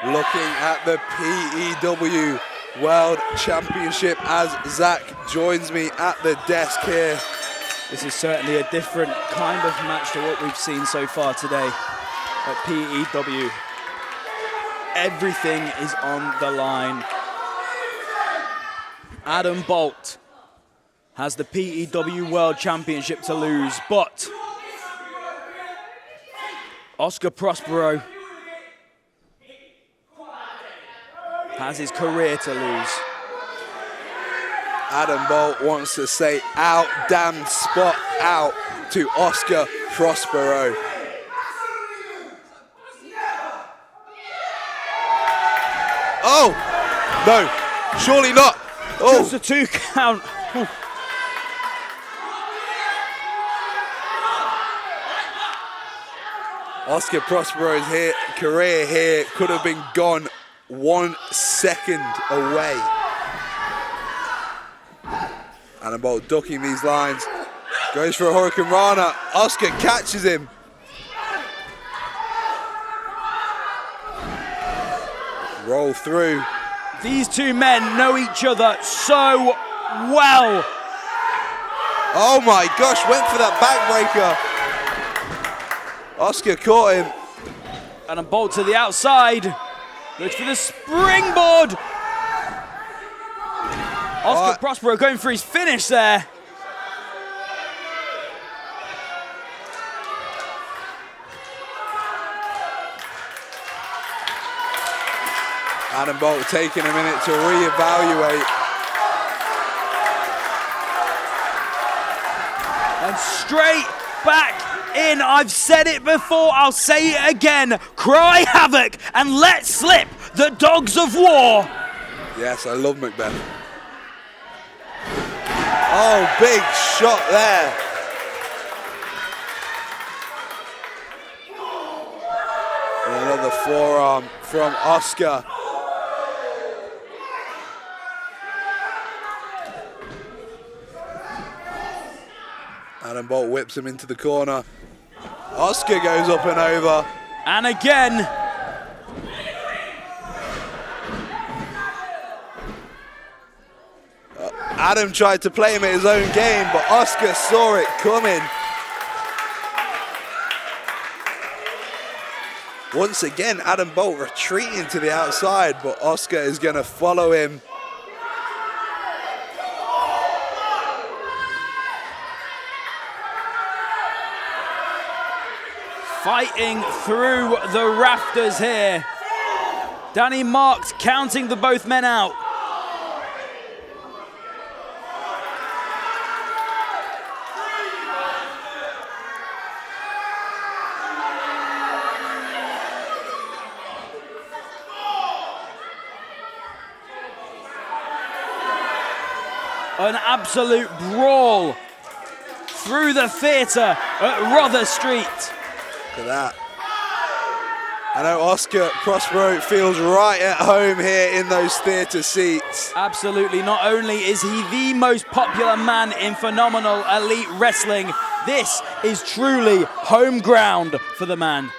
looking at the P.E.W. World Championship as Zach joins me at the desk here. This is certainly a different kind of match to what we've seen so far today at P.E.W. Everything is on the line. Adam Bolt has the P.E.W. World Championship to lose, but Oscar Prospero has his career to lose. Adam Bolt wants to say out, damn spot out to Oscar Prospero. Oh, no, surely not. Oh, Just a 2 count. Ooh. Oscar Prospero's career here could have been gone 1 second away. Adam Bolt ducking these lines. Goes for a Hurricane Rana. Oscar catches him. Roll through. These two men know each other so well. Oh my gosh, went for that backbreaker. Oscar caught him. And a Bolt to the outside. Looks for the springboard. Oscar Prospero going for his finish there. Adam Bolt taking a minute to reevaluate. And straight back in. I've said it before, I'll say it again. Cry havoc and let slip the dogs of war. Yes, I love Macbeth. Oh, big shot there. And another forearm from Oscar. Adam Bolt whips him into the corner. Oscar goes up and over. And again. Adam tried to play him at his own game, but Oscar saw it coming. Once again, Adam Bolt retreating to the outside, but Oscar is going to follow him. Fighting through the rafters here. Danny Marks counting the both men out. An absolute brawl through the theatre at Rother Street. Look at that. I know Oscar Prospero feels right at home here in those theatre seats. Absolutely. Not only is he the most popular man in phenomenal elite wrestling, this is truly home ground for the man.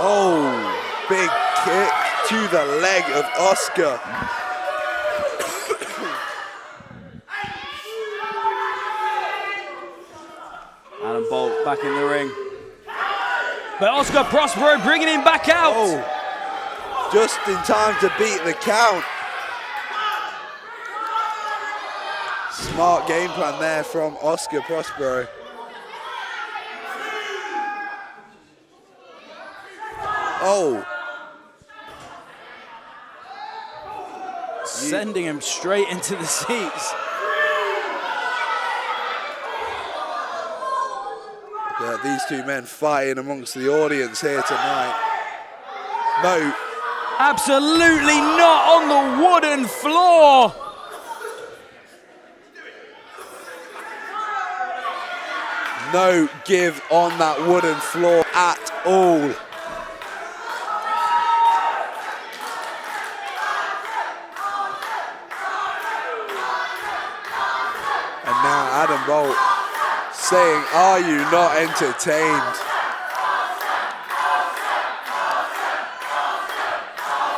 Oh, big kick to the leg of Oscar. Adam Bolt back in the ring. But Oscar Prospero bringing him back out. Oh, just in time to beat the count. Smart game plan there from Oscar Prospero. Oh. Sending him straight into the seats. Yeah, these two men fighting amongst the audience here tonight. No. Absolutely not on the wooden floor. No give on that wooden floor at all. And now Adam Bolt saying, are you not entertained?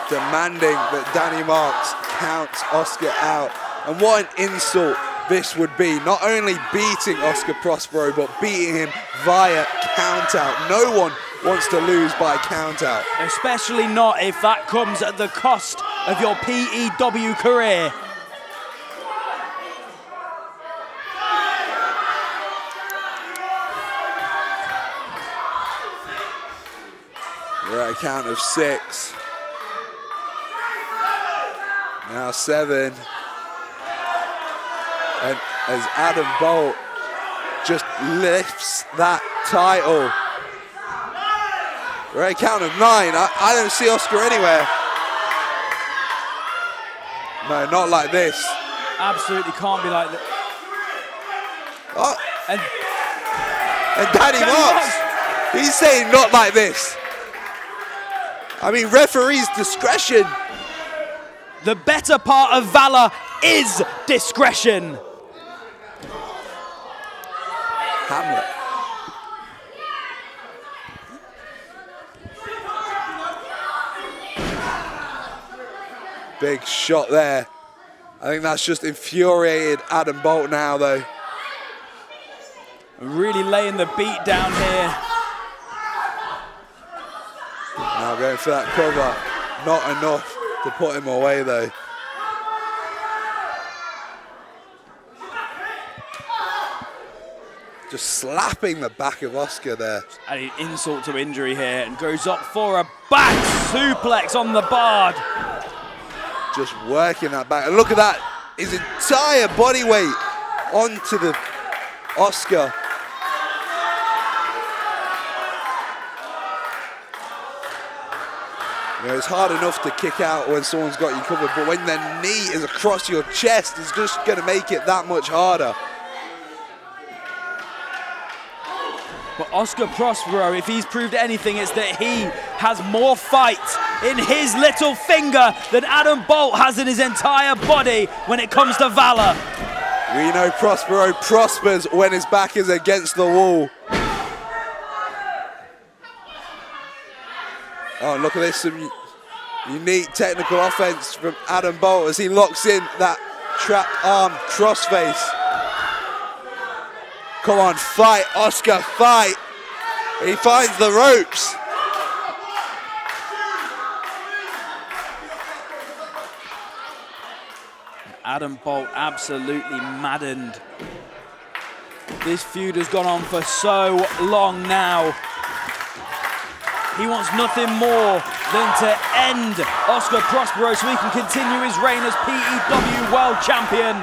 Demanding that Danny Marks counts Oscar out. And what an insult this would be. Not only beating Oscar Prospero, but beating him via count out. No one wants to lose by count out. Especially not if that comes at the cost of your P.E.W. career. We're at a count of 6. Now 7. And as Adam Bolt just lifts that title. We're at a count of 9. I don't see Oscar anywhere. No, not like this. Absolutely can't be like that. Oh. And Danny Marks, he's saying not like this. I mean, referee's discretion. The better part of valor is discretion. Hamlet. Big shot there. I think that's just infuriated Adam Bolt now, though. Really laying the beat down here. Now going for that cover. Not enough to put him away, though. Just slapping the back of Oscar there. Adding insult to injury here and goes up for a back suplex on the board. Just working that back. And look at that. His entire body weight onto the Oscar. You know, it's hard enough to kick out when someone's got you covered, but when their knee is across your chest, it's just going to make it that much harder. But Oscar Prospero, if he's proved anything, it's that he has more fight in his little finger than Adam Bolt has in his entire body when it comes to valor. We know Prospero prospers when his back is against the wall. Oh, look at this, some unique technical offense from Adam Bolt as he locks in that trap arm crossface. Come on, fight, Oscar, fight. He finds the ropes. Adam Bolt absolutely maddened. This feud has gone on for so long now. He wants nothing more than to end Oscar Prospero so he can continue his reign as P.E.W. World Champion.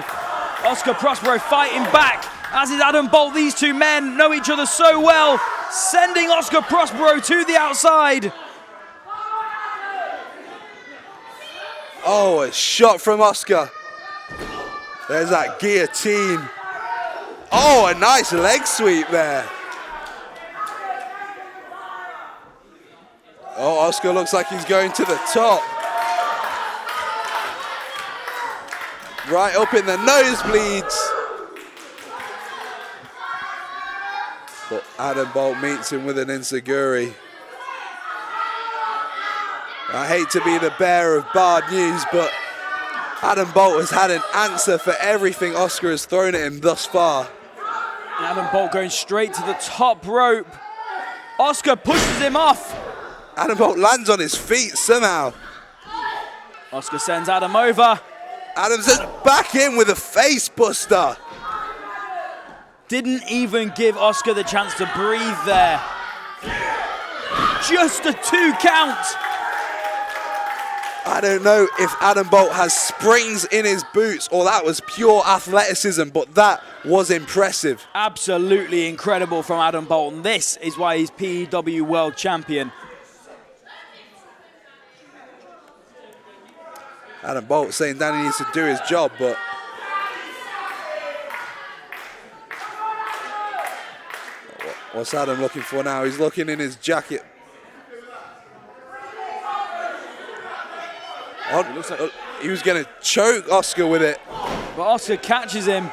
Oscar Prospero fighting back, as is Adam Bolt. These two men know each other so well, sending Oscar Prospero to the outside. Oh, a shot from Oscar. There's that guillotine. Oh, a nice leg sweep there. Oh, Oscar looks like he's going to the top. Right up in the nosebleeds. But Adam Bolt meets him with an enziguri. I hate to be the bearer of bad news, but Adam Bolt has had an answer for everything Oscar has thrown at him thus far. Adam Bolt going straight to the top rope. Oscar pushes him off. Adam Bolt lands on his feet somehow. Oscar sends Adam over. Adam says back in with a face buster. Didn't even give Oscar the chance to breathe there. Just a 2 count. I don't know if Adam Bolt has springs in his boots or that was pure athleticism, but that was impressive. Absolutely incredible from Adam Bolt, and this is why he's P.E.W. World Champion. Adam Bolt saying Danny needs to do his job, but what's Adam looking for now? He's looking in his jacket. Oh, looks like he was going to choke Oscar with it. But Oscar catches him.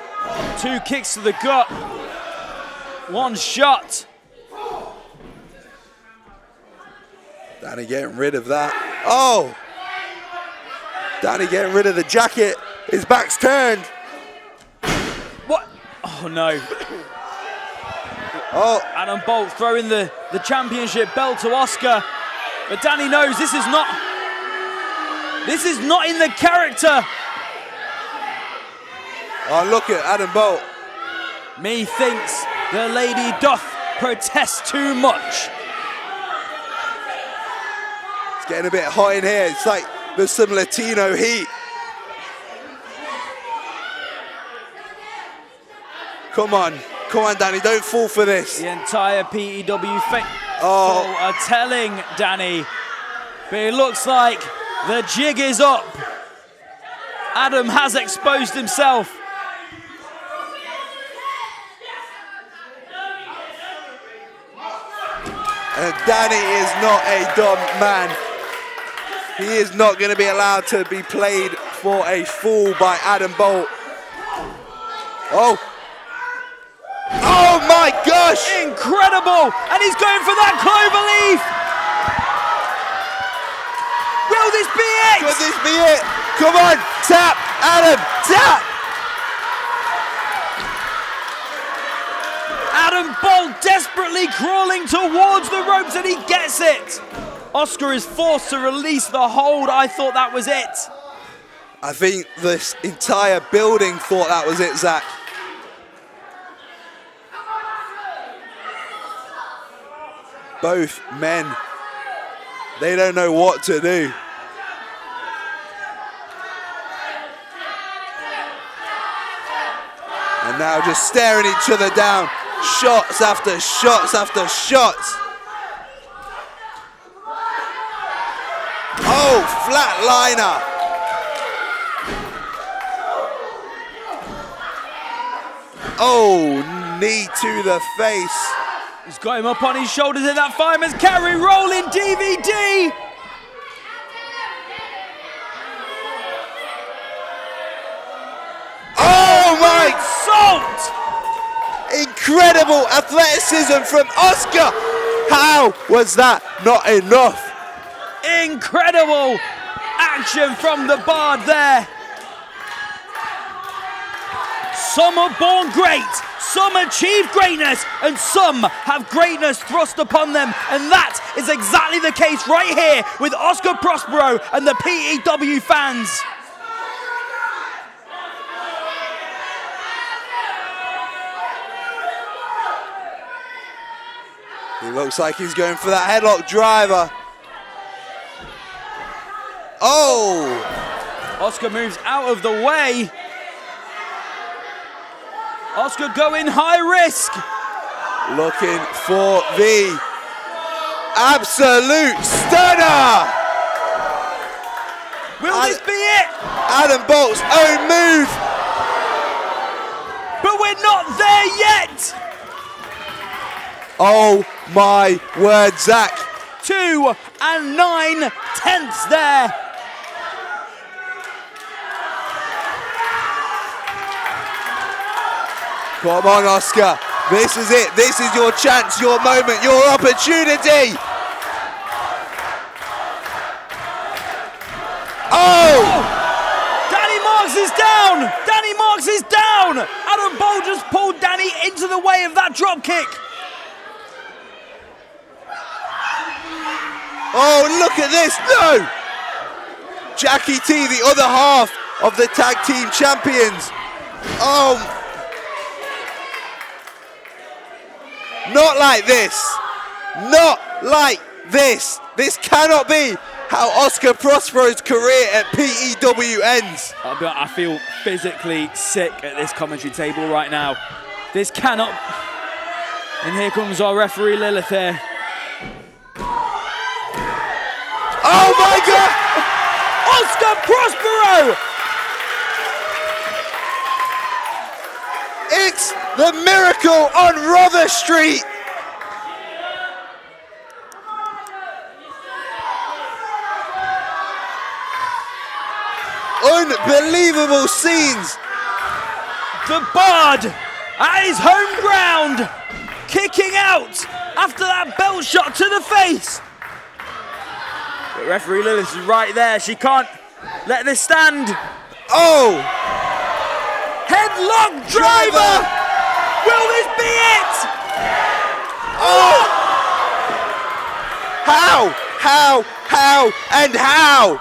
2 kicks to the gut. 1 shot. Danny getting rid of that. Oh! Danny getting rid of the jacket. His back's turned. What? Oh no. Oh. Adam Bolt throwing the championship belt to Oscar. But Danny knows this is not in the character. Oh, look at Adam Bolt. Methinks the lady doth protest too much. It's getting a bit hot in here. It's like there's some Latino heat. Come on, Danny, don't fall for this. The entire P.E.W. faithful Oh. are telling Danny, but it looks like the jig is up. Adam has exposed himself. And Danny is not a dumb man. He is not going to be allowed to be played for a fool by Adam Bolt. Oh. Oh my gosh! Incredible! And he's going for that clover leaf! Will this be it? Could this be it? Come on, tap, Adam, tap! Adam Bolt desperately crawling towards the ropes and he gets it! Oscar is forced to release the hold. I thought that was it. I think this entire building thought that was it, Zach. Both men, they don't know what to do. And now just staring each other down. Shots after shots after shots. Oh, flatliner. Oh, knee to the face. He's got him up on his shoulders in that fireman's carry, rolling DVD. Oh my great salt! Incredible athleticism from Oscar. How was that not enough? Incredible action from the Bard there. Some are born great, some achieve greatness, and some have greatness thrust upon them. And that is exactly the case right here with Oscar Prospero and the P.E.W. fans. He looks like he's going for that headlock driver. Oh! Oscar moves out of the way. Oscar going high risk. Looking for the absolute stunner. Will this be it? Adam Bolt's own move. But we're not there yet. Oh my word, Zach. 2 9/10 there. Come on, Oscar. This is it. This is your chance, your moment, your opportunity. Oh! Danny Marks is down. Danny Marks is down. Adam Bolt just pulled Danny into the way of that drop kick. Oh, look at this. No! Jackie T, the other half of the tag team champions. Oh. Not like this. Not like this. This cannot be how Oscar Prospero's career at P.E.W. ends. I feel physically sick at this commentary table right now. This cannot. And here comes our referee Lilith here. Oh my God! Oscar Prospero! It's the miracle on Rother Street. Unbelievable scenes. The Bard at his home ground, kicking out after that belt shot to the face. But referee Lilith is right there. She can't let this stand. Oh! Headlock driver! Will this be it? Oh! How, and how?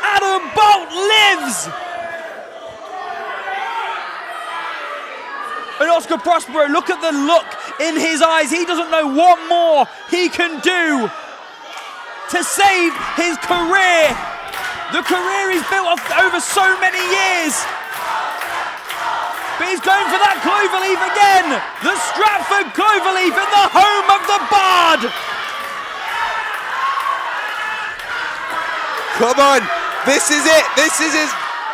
Adam Bolt lives! And Oscar Prospero, look at the look in his eyes. He doesn't know what more he can do to save his career. The career he's built up over so many years. But he's going for that cloverleaf again. The Stratford cloverleaf in the home of the Bard. Come on, this is it. This is his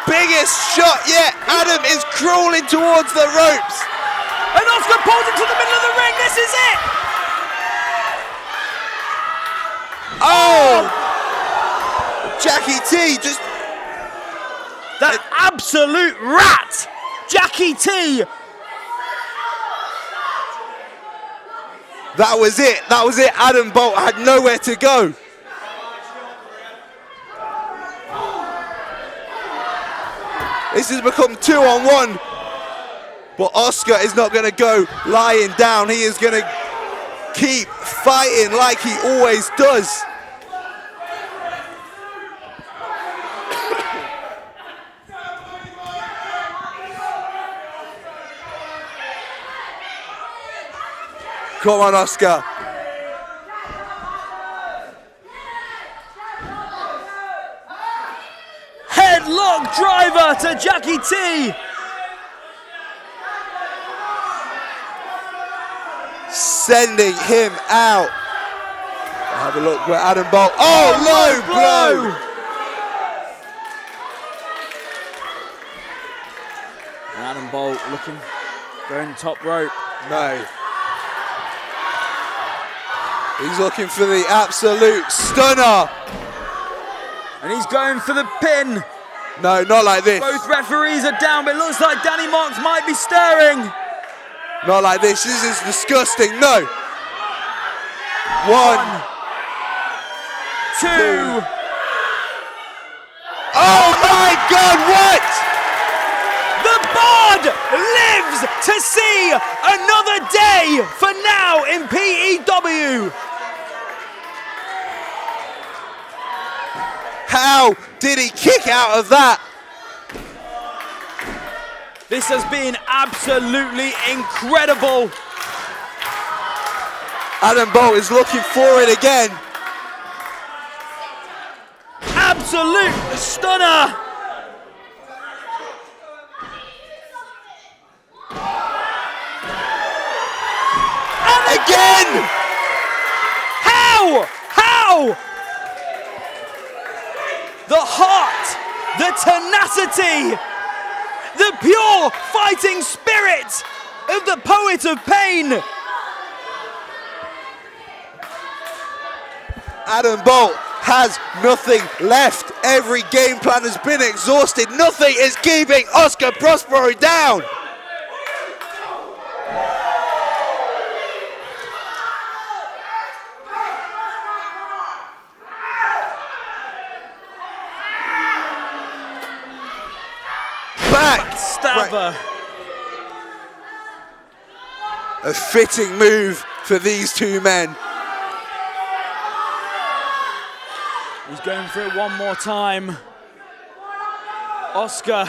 biggest shot yet. Adam is crawling towards the ropes. And Oscar pulls into the middle of the ring. This is it. Oh! Jackie T just... That absolute rat, Jackie T. That was it. That was it. Adam Bolt had nowhere to go. This has become 2-on-1. But Oscar is not going to go lying down. He is going to keep fighting like he always does. Come on, Oscar. Headlock driver to Jackie T. Sending him out. Have a look where Adam Bolt. Oh, low blow. Adam Bolt looking, going top rope. No. He's looking for the absolute stunner. And he's going for the pin. No, not like this. Both referees are down, but it looks like Danny Marks might be stirring. Not like this. This is disgusting. No. 1, 2. Oh my God, what? The Bard lives to see another day for now in P.E.W. How did he kick out of that? This has been absolutely incredible. Adam Bolt is looking for it again. Absolute stunner. And Again! How? How? The heart, the tenacity, the pure fighting spirit of the poet of pain. Adam Bolt has nothing left. Every game plan has been exhausted. Nothing is keeping Oscar Prospero down. Stabber. A fitting move for these two men. He's going for it one more time. Oscar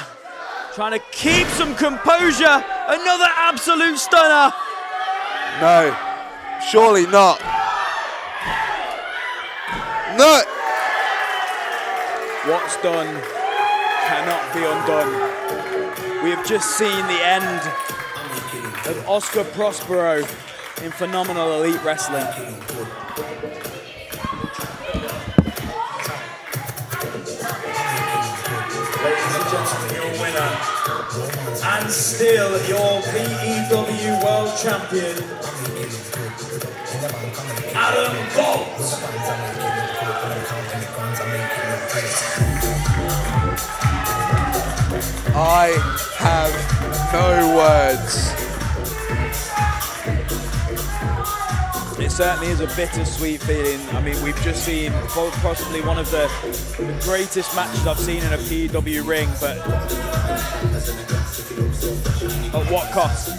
trying to keep some composure. Another absolute stunner. No, surely not. No. What's done cannot be undone. We have just seen the end of Oscar Prospero in Phenomenal Elite Wrestling. Ladies and gentlemen, your winner, and still your P.E.W. World Champion, Adam Bolt. I have no words. It certainly is a bittersweet feeling. I mean, we've just seen possibly one of the greatest matches I've seen in a P.E.W. ring, but at what cost?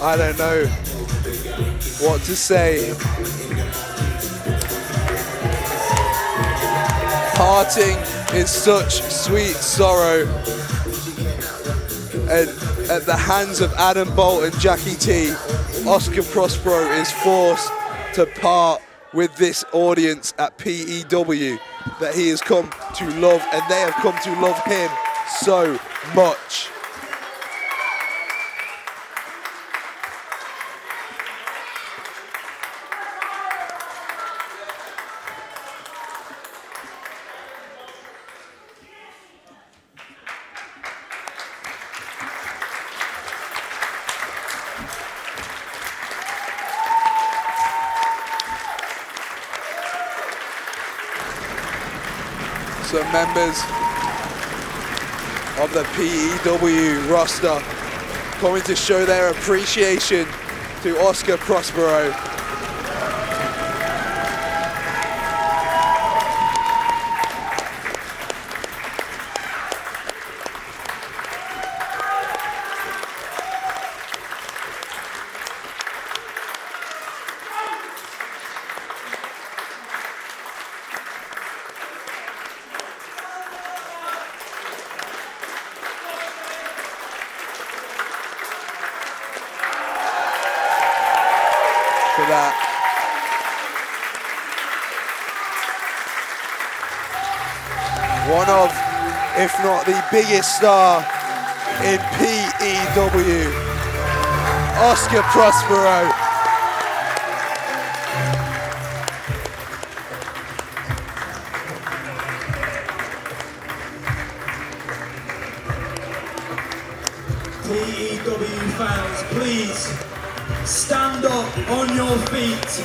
I don't know what to say. Parting is such sweet sorrow. And at the hands of Adam Bolt and Jackie T, Oscar Prospero is forced to part with this audience at P.E.W. that he has come to love, and they have come to love him so much. Some members of the P.E.W. roster coming to show their appreciation to Oscar Prospero. For that. One of, if not the biggest star in P.E.W., Oscar Prospero. P.E.W. fans, please stand up on your feet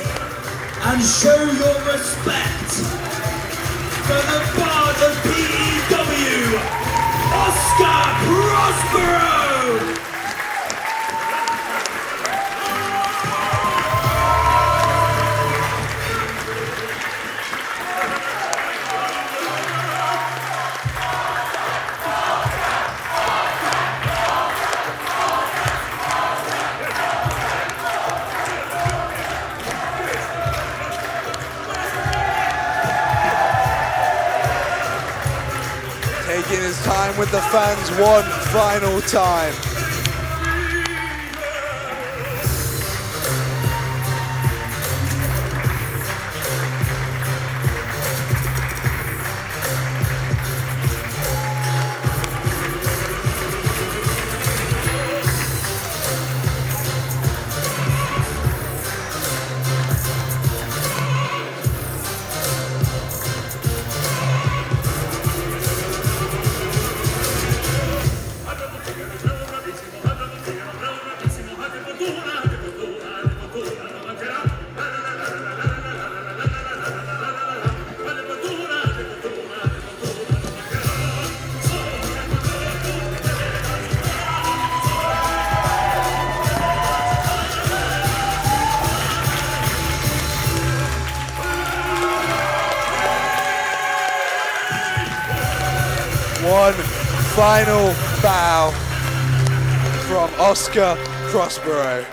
and show your respect for the bard of P.E.W, Oscar Prospero! Taking his time with the fans one final time. One final bow from Oscar Prospero.